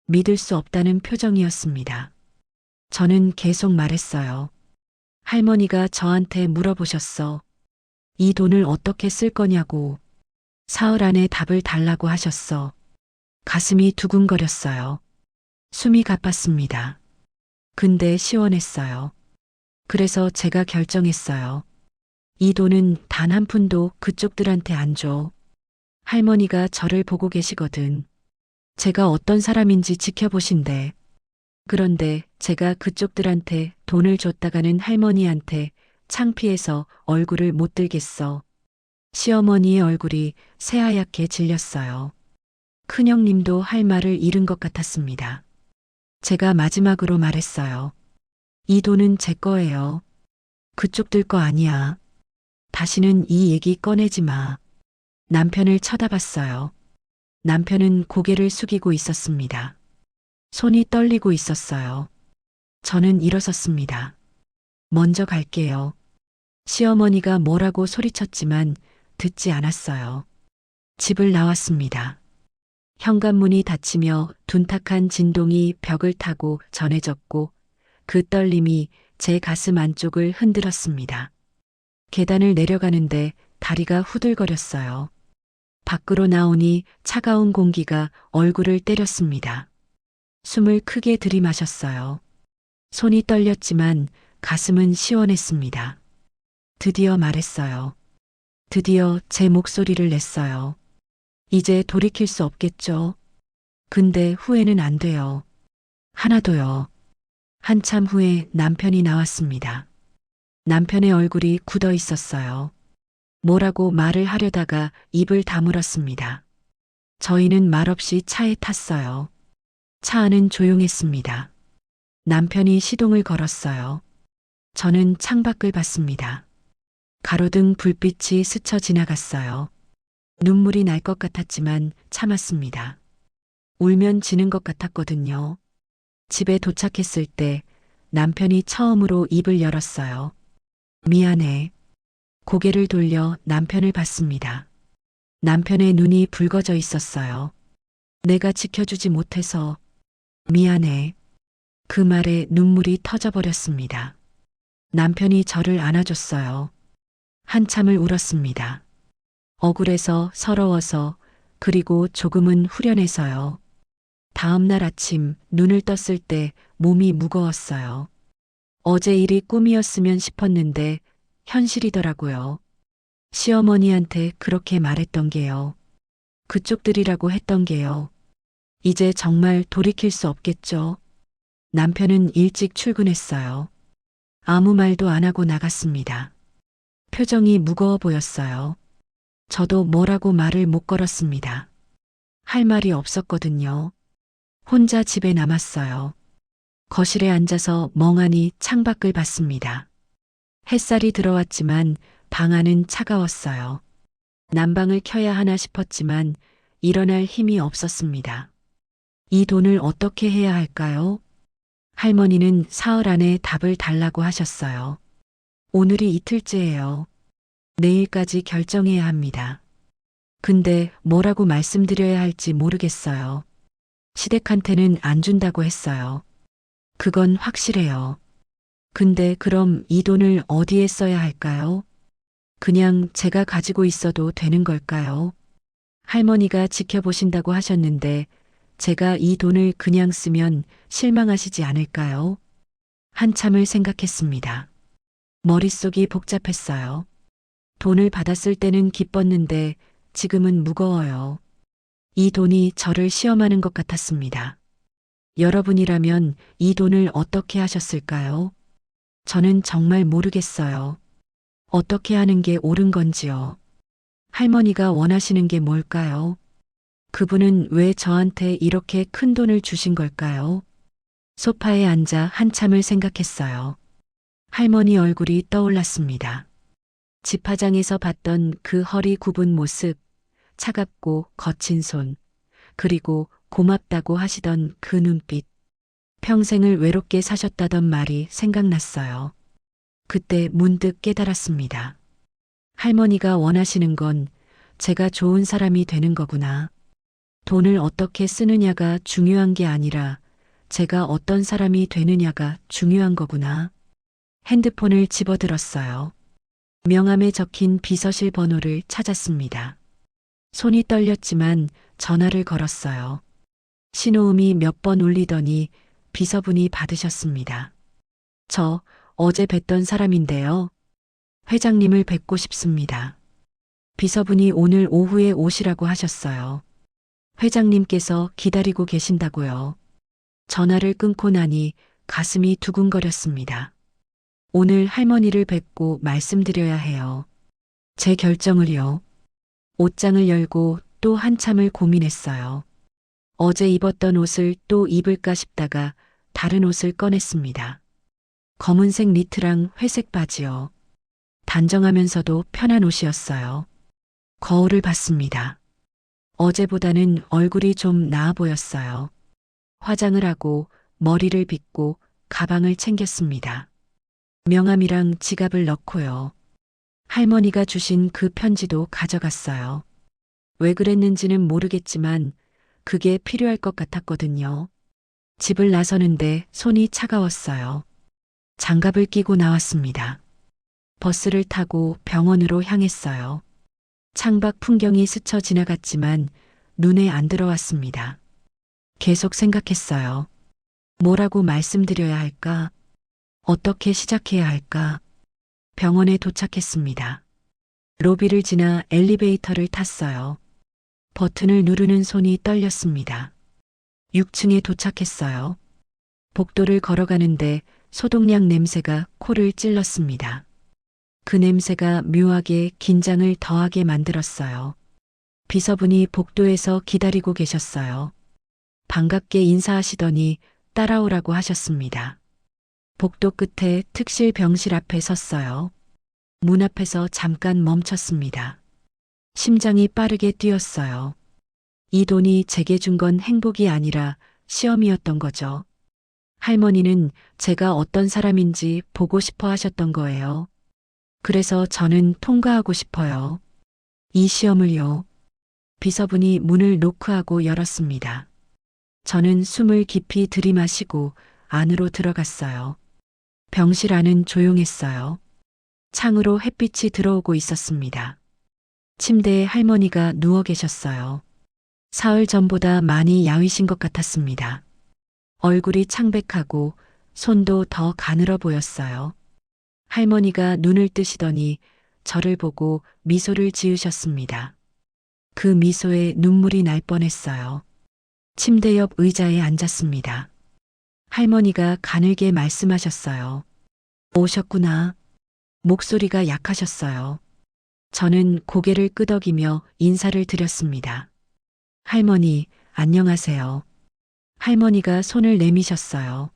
믿을 수 없다는 표정이었습니다. 저는 계속 말했어요. 할머니가 저한테 물어보셨어. 이 돈을 어떻게 쓸 거냐고. 사흘 안에 답을 달라고 하셨어. 가슴이 두근거렸어요. 숨이 가빴습니다. 근데 시원했어요. 그래서 제가 결정했어요. 이 돈은 단 한 푼도 그쪽들한테 안 줘. 할머니가 저를 보고 계시거든. 제가 어떤 사람인지 지켜보신대. 그런데 제가 그쪽들한테 돈을 줬다가는 할머니한테 창피해서 얼굴을 못 들겠어. 시어머니의 얼굴이 새하얗게 질렸어요. 큰형님도 할 말을 잃은 것 같았습니다. 제가 마지막으로 말했어요. 이 돈은 제 거예요. 그쪽들 거 아니야. 다시는 이 얘기 꺼내지 마. 남편을 쳐다봤어요. 남편은 고개를 숙이고 있었습니다. 손이 떨리고 있었어요. 저는 일어섰습니다. 먼저 갈게요. 시어머니가 뭐라고 소리쳤지만 듣지 않았어요. 집을 나왔습니다. 현관문이 닫히며 둔탁한 진동이 벽을 타고 전해졌고 그 떨림이 제 가슴 안쪽을 흔들었습니다. 계단을 내려가는데 다리가 후들거렸어요. 밖으로 나오니 차가운 공기가 얼굴을 때렸습니다. 숨을 크게 들이마셨어요. 손이 떨렸지만 가슴은 시원했습니다. 드디어 말했어요. 드디어 제 목소리를 냈어요. 이제 돌이킬 수 없겠죠? 근데 후회는 안 돼요. 하나도요. 한참 후에 남편이 나왔습니다. 남편의 얼굴이 굳어 있었어요. 뭐라고 말을 하려다가 입을 다물었습니다. 저희는 말없이 차에 탔어요. 차 안은 조용했습니다. 남편이 시동을 걸었어요. 저는 창밖을 봤습니다. 가로등 불빛이 스쳐 지나갔어요. 눈물이 날 것 같았지만 참았습니다. 울면 지는 것 같았거든요. 집에 도착했을 때 남편이 처음으로 입을 열었어요. 미안해. 고개를 돌려 남편을 봤습니다. 남편의 눈이 붉어져 있었어요. 내가 지켜주지 못해서 미안해. 그 말에 눈물이 터져버렸습니다. 남편이 저를 안아줬어요. 한참을 울었습니다. 억울해서 서러워서 그리고 조금은 후련해서요. 다음 날 아침 눈을 떴을 때 몸이 무거웠어요. 어제 일이 꿈이었으면 싶었는데 현실이더라고요. 시어머니한테 그렇게 말했던 게요. 그쪽들이라고 했던 게요. 이제 정말 돌이킬 수 없겠죠. 남편은 일찍 출근했어요. 아무 말도 안 하고 나갔습니다. 표정이 무거워 보였어요. 저도 뭐라고 말을 못 걸었습니다. 할 말이 없었거든요. 혼자 집에 남았어요. 거실에 앉아서 멍하니 창밖을 봤습니다. 햇살이 들어왔지만 방 안은 차가웠어요. 난방을 켜야 하나 싶었지만 일어날 힘이 없었습니다. 이 돈을 어떻게 해야 할까요? 할머니는 사흘 안에 답을 달라고 하셨어요. 오늘이 이틀째예요. 내일까지 결정해야 합니다. 근데 뭐라고 말씀드려야 할지 모르겠어요. 시댁한테는 안 준다고 했어요. 그건 확실해요. 근데 그럼 이 돈을 어디에 써야 할까요? 그냥 제가 가지고 있어도 되는 걸까요? 할머니가 지켜보신다고 하셨는데 제가 이 돈을 그냥 쓰면 실망하시지 않을까요? 한참을 생각했습니다. 머릿속이 복잡했어요. 돈을 받았을 때는 기뻤는데 지금은 무거워요. 이 돈이 저를 시험하는 것 같았습니다. 여러분이라면 이 돈을 어떻게 하셨을까요? 저는 정말 모르겠어요. 어떻게 하는 게 옳은 건지요. 할머니가 원하시는 게 뭘까요? 그분은 왜 저한테 이렇게 큰 돈을 주신 걸까요? 소파에 앉아 한참을 생각했어요. 할머니 얼굴이 떠올랐습니다. 집화장에서 봤던 그 허리 굽은 모습, 차갑고 거친 손, 그리고 고맙다고 하시던 그 눈빛. 평생을 외롭게 사셨다던 말이 생각났어요. 그때 문득 깨달았습니다. 할머니가 원하시는 건 제가 좋은 사람이 되는 거구나. 돈을 어떻게 쓰느냐가 중요한 게 아니라 제가 어떤 사람이 되느냐가 중요한 거구나. 핸드폰을 집어들었어요. 명함에 적힌 비서실 번호를 찾았습니다. 손이 떨렸지만 전화를 걸었어요. 신호음이 몇 번 울리더니 비서분이 받으셨습니다. 저 어제 뵀던 사람인데요. 회장님을 뵙고 싶습니다. 비서분이 오늘 오후에 오시라고 하셨어요. 회장님께서 기다리고 계신다고요. 전화를 끊고 나니 가슴이 두근거렸습니다. 오늘 할머니를 뵙고 말씀드려야 해요. 제 결정을요. 옷장을 열고 또 한참을 고민했어요. 어제 입었던 옷을 또 입을까 싶다가 다른 옷을 꺼냈습니다. 검은색 니트랑 회색 바지요. 단정하면서도 편한 옷이었어요. 거울을 봤습니다. 어제보다는 얼굴이 좀 나아 보였어요. 화장을 하고 머리를 빗고 가방을 챙겼습니다. 명함이랑 지갑을 넣고요. 할머니가 주신 그 편지도 가져갔어요. 왜 그랬는지는 모르겠지만 그게 필요할 것 같았거든요. 집을 나서는데 손이 차가웠어요. 장갑을 끼고 나왔습니다. 버스를 타고 병원으로 향했어요. 창밖 풍경이 스쳐 지나갔지만 눈에 안 들어왔습니다. 계속 생각했어요. 뭐라고 말씀드려야 할까? 어떻게 시작해야 할까? 병원에 도착했습니다. 로비를 지나 엘리베이터를 탔어요. 버튼을 누르는 손이 떨렸습니다. 6층에 도착했어요. 복도를 걸어가는데 소독약 냄새가 코를 찔렀습니다. 그 냄새가 묘하게 긴장을 더하게 만들었어요. 비서분이 복도에서 기다리고 계셨어요. 반갑게 인사하시더니 따라오라고 하셨습니다. 복도 끝에 특실 병실 앞에 섰어요. 문 앞에서 잠깐 멈췄습니다. 심장이 빠르게 뛰었어요. 이 돈이 제게 준 건 행복이 아니라 시험이었던 거죠. 할머니는 제가 어떤 사람인지 보고 싶어 하셨던 거예요. 그래서 저는 통과하고 싶어요. 이 시험을요. 비서분이 문을 노크하고 열었습니다. 저는 숨을 깊이 들이마시고 안으로 들어갔어요. 병실 안은 조용했어요. 창으로 햇빛이 들어오고 있었습니다. 침대에 할머니가 누워 계셨어요. 사흘 전보다 많이 야위신 것 같았습니다. 얼굴이 창백하고 손도 더 가늘어 보였어요. 할머니가 눈을 뜨시더니 저를 보고 미소를 지으셨습니다. 그 미소에 눈물이 날 뻔했어요. 침대 옆 의자에 앉았습니다. 할머니가 가늘게 말씀하셨어요. 오셨구나. 목소리가 약하셨어요. 저는 고개를 끄덕이며 인사를 드렸습니다. 할머니, 안녕하세요. 할머니가 손을 내미셨어요.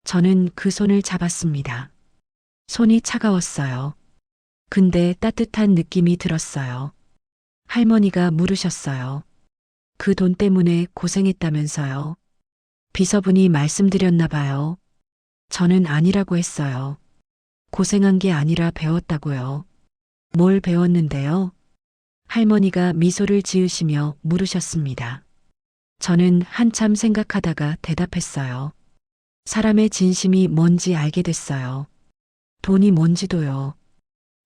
저는 그 손을 잡았습니다. 손이 차가웠어요. 근데 따뜻한 느낌이 들었어요. 할머니가 물으셨어요. 그 돈 때문에 고생했다면서요. 비서분이 말씀드렸나 봐요. 저는 아니라고 했어요. 고생한 게 아니라 배웠다고요. 뭘 배웠는데요? 할머니가 미소를 지으시며 물으셨습니다. 저는 한참 생각하다가 대답했어요. 사람의 진심이 뭔지 알게 됐어요. 돈이 뭔지도요.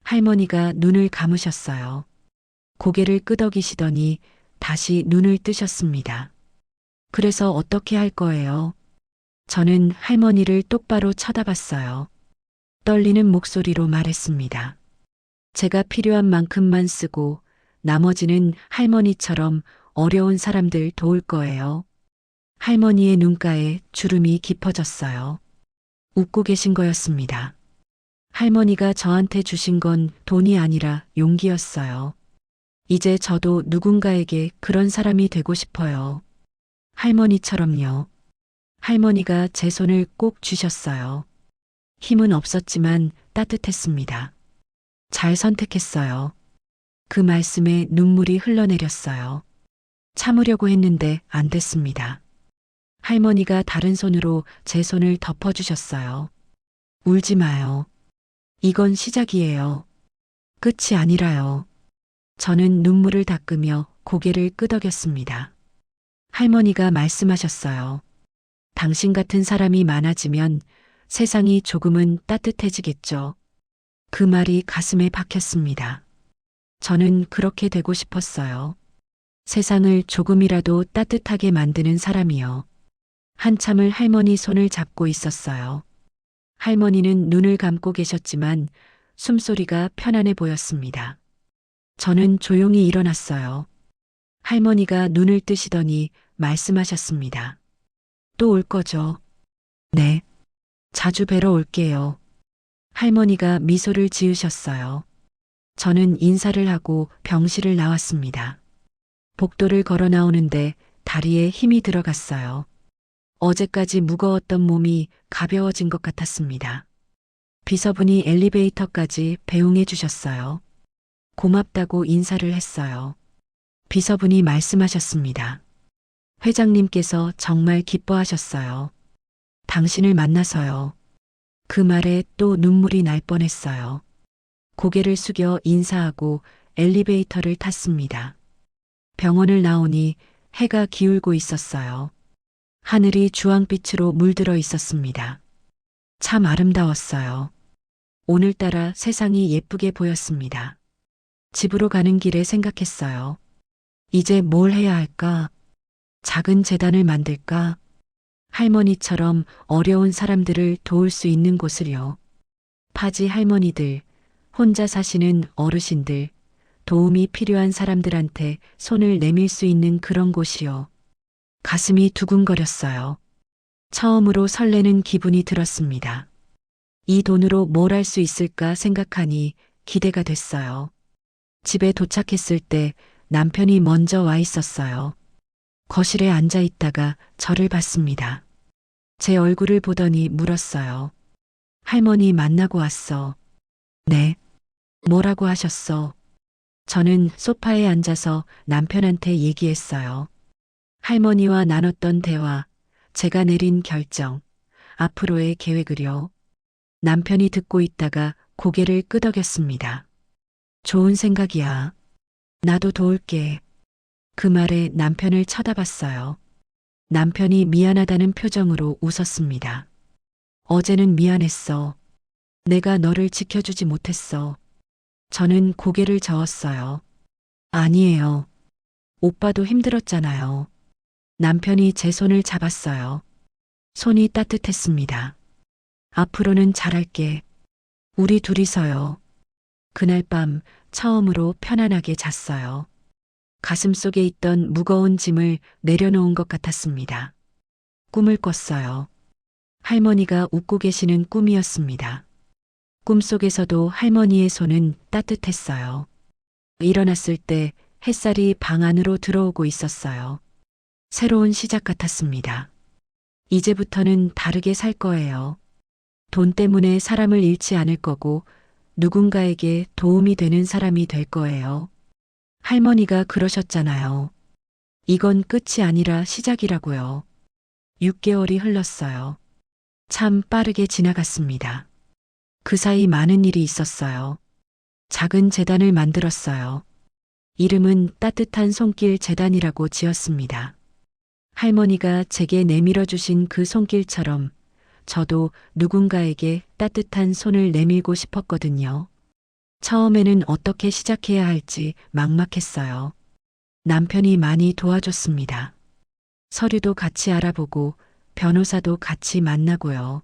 할머니가 눈을 감으셨어요. 고개를 끄덕이시더니 다시 눈을 뜨셨습니다. 그래서 어떻게 할 거예요? 저는 할머니를 똑바로 쳐다봤어요. 떨리는 목소리로 말했습니다. 제가 필요한 만큼만 쓰고 나머지는 할머니처럼 어려운 사람들 도울 거예요. 할머니의 눈가에 주름이 깊어졌어요. 웃고 계신 거였습니다. 할머니가 저한테 주신 건 돈이 아니라 용기였어요. 이제 저도 누군가에게 그런 사람이 되고 싶어요. 할머니처럼요. 할머니가 제 손을 꼭 쥐셨어요. 힘은 없었지만 따뜻했습니다. 잘 선택했어요. 그 말씀에 눈물이 흘러내렸어요. 참으려고 했는데 안 됐습니다. 할머니가 다른 손으로 제 손을 덮어주셨어요. 울지 마요. 이건 시작이에요. 끝이 아니라요. 저는 눈물을 닦으며 고개를 끄덕였습니다. 할머니가 말씀하셨어요. 당신 같은 사람이 많아지면 세상이 조금은 따뜻해지겠죠. 그 말이 가슴에 박혔습니다. 저는 그렇게 되고 싶었어요. 세상을 조금이라도 따뜻하게 만드는 사람이요. 한참을 할머니 손을 잡고 있었어요. 할머니는 눈을 감고 계셨지만 숨소리가 편안해 보였습니다. 저는 조용히 일어났어요. 할머니가 눈을 뜨시더니 말씀하셨습니다. 또 올 거죠? 네. 자주 뵈러 올게요. 할머니가 미소를 지으셨어요. 저는 인사를 하고 병실을 나왔습니다. 복도를 걸어 나오는데 다리에 힘이 들어갔어요. 어제까지 무거웠던 몸이 가벼워진 것 같았습니다. 비서분이 엘리베이터까지 배웅해 주셨어요. 고맙다고 인사를 했어요. 비서분이 말씀하셨습니다. 회장님께서 정말 기뻐하셨어요. 당신을 만나서요. 그 말에 또 눈물이 날 뻔했어요. 고개를 숙여 인사하고 엘리베이터를 탔습니다. 병원을 나오니 해가 기울고 있었어요. 하늘이 주황빛으로 물들어 있었습니다. 참 아름다웠어요. 오늘따라 세상이 예쁘게 보였습니다. 집으로 가는 길에 생각했어요. 이제 뭘 해야 할까? 작은 재단을 만들까? 할머니처럼 어려운 사람들을 도울 수 있는 곳을요. 파지 할머니들, 혼자 사시는 어르신들, 도움이 필요한 사람들한테 손을 내밀 수 있는 그런 곳이요. 가슴이 두근거렸어요. 처음으로 설레는 기분이 들었습니다. 이 돈으로 뭘 할 수 있을까 생각하니 기대가 됐어요. 집에 도착했을 때 남편이 먼저 와 있었어요. 거실에 앉아 있다가 저를 봤습니다. 제 얼굴을 보더니 물었어요. 할머니 만나고 왔어. 네. 뭐라고 하셨어? 저는 소파에 앉아서 남편한테 얘기했어요. 할머니와 나눴던 대화, 제가 내린 결정, 앞으로의 계획을요. 남편이 듣고 있다가 고개를 끄덕였습니다. 좋은 생각이야. 나도 도울게. 그 말에 남편을 쳐다봤어요. 남편이 미안하다는 표정으로 웃었습니다. 어제는 미안했어. 내가 너를 지켜주지 못했어. 저는 고개를 저었어요. 아니에요. 오빠도 힘들었잖아요. 남편이 제 손을 잡았어요. 손이 따뜻했습니다. 앞으로는 잘할게. 우리 둘이서요. 그날 밤 처음으로 편안하게 잤어요. 가슴 속에 있던 무거운 짐을 내려놓은 것 같았습니다. 꿈을 꿨어요. 할머니가 웃고 계시는 꿈이었습니다. 꿈속에서도 할머니의 손은 따뜻했어요. 일어났을 때 햇살이 방 안으로 들어오고 있었어요. 새로운 시작 같았습니다. 이제부터는 다르게 살 거예요. 돈 때문에 사람을 잃지 않을 거고 누군가에게 도움이 되는 사람이 될 거예요. 할머니가 그러셨잖아요. 이건 끝이 아니라 시작이라고요. 6개월이 흘렀어요. 참 빠르게 지나갔습니다. 그 사이 많은 일이 있었어요. 작은 재단을 만들었어요. 이름은 따뜻한 손길 재단이라고 지었습니다. 할머니가 제게 내밀어 주신 그 손길처럼 저도 누군가에게 따뜻한 손을 내밀고 싶었거든요. 처음에는 어떻게 시작해야 할지 막막했어요. 남편이 많이 도와줬습니다. 서류도 같이 알아보고 변호사도 같이 만나고요.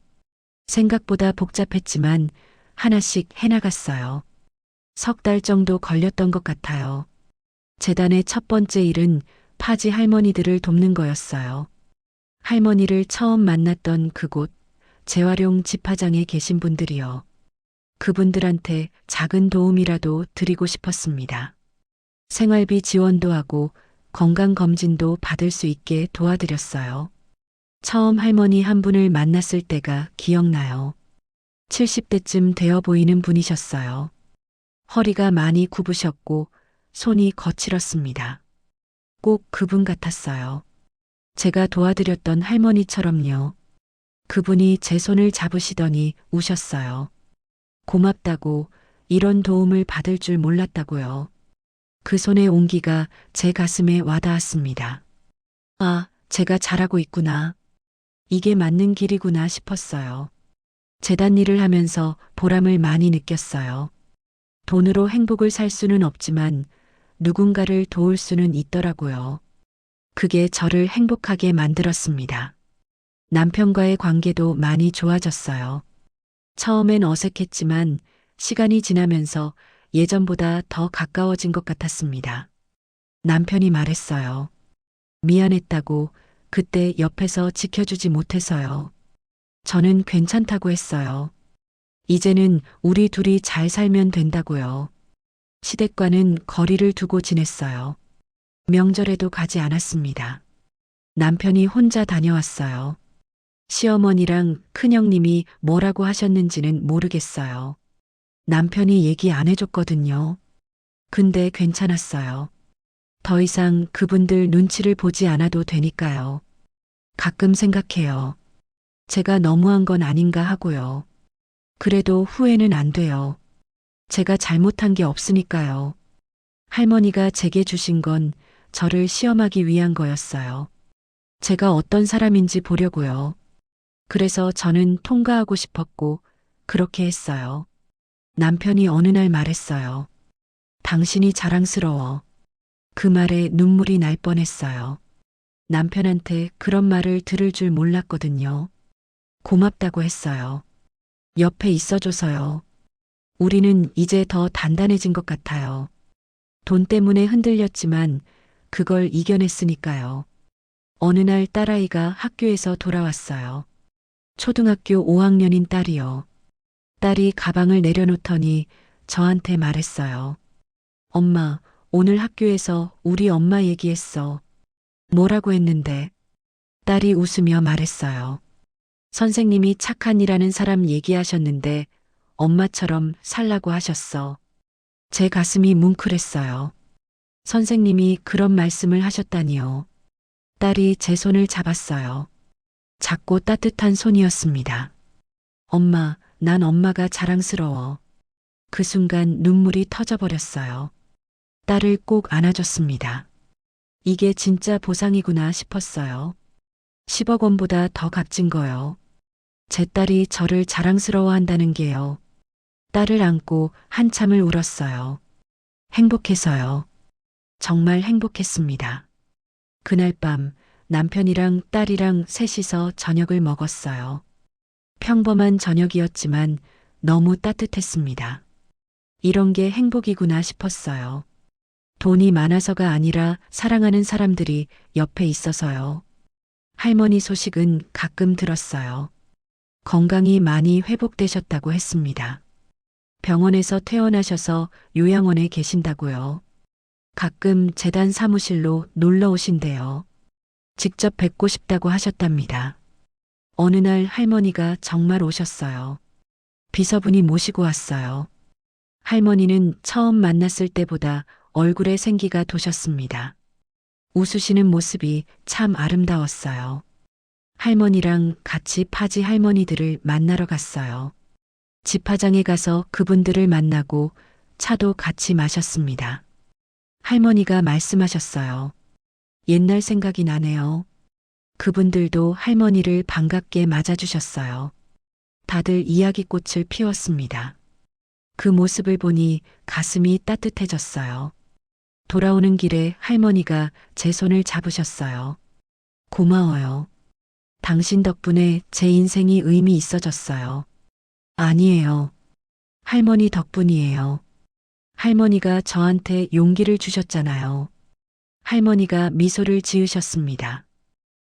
생각보다 복잡했지만 하나씩 해나갔어요. 3달 정도 걸렸던 것 같아요. 재단의 첫 번째 일은 파지 할머니들을 돕는 거였어요. 할머니를 처음 만났던 그곳, 재활용 집화장에 계신 분들이요. 그분들한테 작은 도움이라도 드리고 싶었습니다. 생활비 지원도 하고 건강검진도 받을 수 있게 도와드렸어요. 처음 할머니 한 분을 만났을 때가 기억나요. 70대쯤 되어 보이는 분이셨어요. 허리가 많이 굽으셨고 손이 거칠었습니다. 꼭 그분 같았어요. 제가 도와드렸던 할머니처럼요. 그분이 제 손을 잡으시더니 우셨어요. 고맙다고, 이런 도움을 받을 줄 몰랐다고요. 그 손의 온기가 제 가슴에 와닿았습니다. 아, 제가 잘하고 있구나. 이게 맞는 길이구나 싶었어요. 재단 일을 하면서 보람을 많이 느꼈어요. 돈으로 행복을 살 수는 없지만 누군가를 도울 수는 있더라고요. 그게 저를 행복하게 만들었습니다. 남편과의 관계도 많이 좋아졌어요. 처음엔 어색했지만 시간이 지나면서 예전보다 더 가까워진 것 같았습니다. 남편이 말했어요. 미안했다고, 그때 옆에서 지켜주지 못해서요. 저는 괜찮다고 했어요. 이제는 우리 둘이 잘 살면 된다고요. 시댁과는 거리를 두고 지냈어요. 명절에도 가지 않았습니다. 남편이 혼자 다녀왔어요. 시어머니랑 큰형님이 뭐라고 하셨는지는 모르겠어요. 남편이 얘기 안 해줬거든요. 근데 괜찮았어요. 더 이상 그분들 눈치를 보지 않아도 되니까요. 가끔 생각해요. 제가 너무한 건 아닌가 하고요. 그래도 후회는 안 돼요. 제가 잘못한 게 없으니까요. 할머니가 제게 주신 건 저를 시험하기 위한 거였어요. 제가 어떤 사람인지 보려고요. 그래서 저는 통과하고 싶었고 그렇게 했어요. 남편이 어느 날 말했어요. 당신이 자랑스러워. 그 말에 눈물이 날 뻔했어요. 남편한테 그런 말을 들을 줄 몰랐거든요. 고맙다고 했어요. 옆에 있어줘서요. 우리는 이제 더 단단해진 것 같아요. 돈 때문에 흔들렸지만 그걸 이겨냈으니까요. 어느 날 딸아이가 학교에서 돌아왔어요. 초등학교 5학년인 딸이요. 딸이 가방을 내려놓더니 저한테 말했어요. 엄마, 오늘 학교에서 우리 엄마 얘기했어. 뭐라고 했는데? 딸이 웃으며 말했어요. 선생님이 착한 이라는 사람 얘기하셨는데 엄마처럼 살라고 하셨어. 제 가슴이 뭉클했어요. 선생님이 그런 말씀을 하셨다니요. 딸이 제 손을 잡았어요. 작고 따뜻한 손이었습니다. 엄마, 난 엄마가 자랑스러워. 그 순간 눈물이 터져버렸어요. 딸을 꼭 안아줬습니다. 이게 진짜 보상이구나 싶었어요. 10억 원보다 더 값진 거요. 제 딸이 저를 자랑스러워한다는 게요. 딸을 안고 한참을 울었어요. 행복해서요. 정말 행복했습니다. 그날 밤 남편이랑 딸이랑 셋이서 저녁을 먹었어요. 평범한 저녁이었지만 너무 따뜻했습니다. 이런 게 행복이구나 싶었어요. 돈이 많아서가 아니라 사랑하는 사람들이 옆에 있어서요. 할머니 소식은 가끔 들었어요. 건강이 많이 회복되셨다고 했습니다. 병원에서 퇴원하셔서 요양원에 계신다고요. 가끔 재단 사무실로 놀러 오신대요. 직접 뵙고 싶다고 하셨답니다. 어느 날 할머니가 정말 오셨어요. 비서분이 모시고 왔어요. 할머니는 처음 만났을 때보다 얼굴에 생기가 도셨습니다. 웃으시는 모습이 참 아름다웠어요. 할머니랑 같이 파지 할머니들을 만나러 갔어요. 집화장에 가서 그분들을 만나고 차도 같이 마셨습니다. 할머니가 말씀하셨어요. 옛날 생각이 나네요. 그분들도 할머니를 반갑게 맞아주셨어요. 다들 이야기꽃을 피웠습니다. 그 모습을 보니 가슴이 따뜻해졌어요. 돌아오는 길에 할머니가 제 손을 잡으셨어요. 고마워요. 당신 덕분에 제 인생이 의미 있어졌어요. 아니에요. 할머니 덕분이에요. 할머니가 저한테 용기를 주셨잖아요. 할머니가 미소를 지으셨습니다.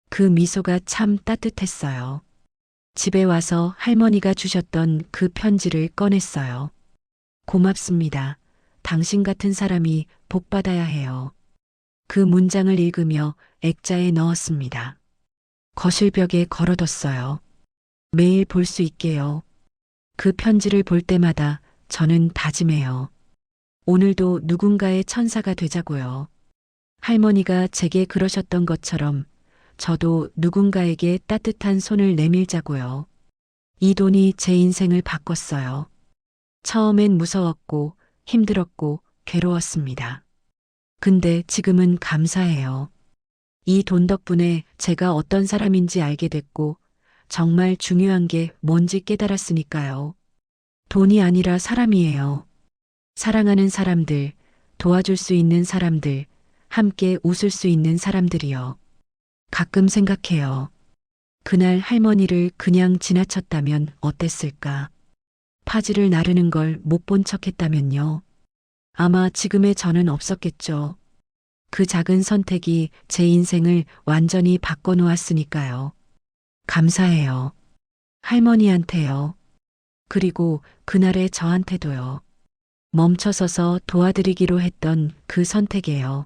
그 미소가 참 따뜻했어요. 집에 와서 할머니가 주셨던 그 편지를 꺼냈어요. 고맙습니다. 당신 같은 사람이 복받아야 해요. 그 문장을 읽으며 액자에 넣었습니다. 거실벽에 걸어뒀어요. 매일 볼 수 있게요. 그 편지를 볼 때마다 저는 다짐해요. 오늘도 누군가의 천사가 되자고요. 할머니가 제게 그러셨던 것처럼 저도 누군가에게 따뜻한 손을 내밀자고요. 이 돈이 제 인생을 바꿨어요. 처음엔 무서웠고 힘들었고 괴로웠습니다. 근데 지금은 감사해요. 이 돈 덕분에 제가 어떤 사람인지 알게 됐고 정말 중요한 게 뭔지 깨달았으니까요. 돈이 아니라 사람이에요. 사랑하는 사람들, 도와줄 수 있는 사람들, 함께 웃을 수 있는 사람들이요. 가끔 생각해요. 그날 할머니를 그냥 지나쳤다면 어땠을까? 파지를 나르는 걸 못 본 척 했다면요. 아마 지금의 저는 없었겠죠. 그 작은 선택이 제 인생을 완전히 바꿔놓았으니까요. 감사해요. 할머니한테요. 그리고 그날의 저한테도요. 멈춰서서 도와드리기로 했던 그 선택이에요.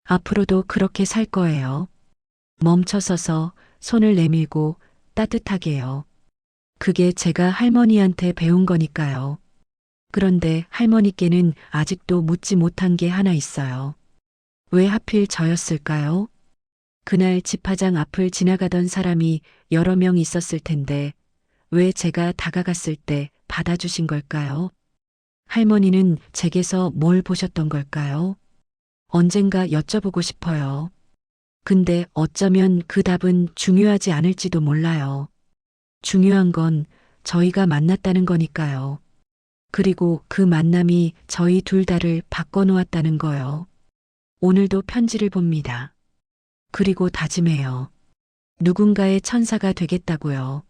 앞으로도 그렇게 살 거예요. 멈춰서서 손을 내밀고 따뜻하게요. 그게 제가 할머니한테 배운 거니까요. 그런데 할머니께는 아직도 묻지 못한 게 하나 있어요. 왜 하필 저였을까요? 그날 집화장 앞을 지나가던 사람이 여러 명 있었을 텐데 왜 제가 다가갔을 때 받아주신 걸까요? 할머니는 제게서 뭘 보셨던 걸까요? 언젠가 여쭤보고 싶어요. 근데 어쩌면 그 답은 중요하지 않을지도 몰라요. 중요한 건 저희가 만났다는 거니까요. 그리고 그 만남이 저희 둘 다를 바꿔놓았다는 거요. 오늘도 편지를 봅니다. 그리고 다짐해요. 누군가의 천사가 되겠다고요.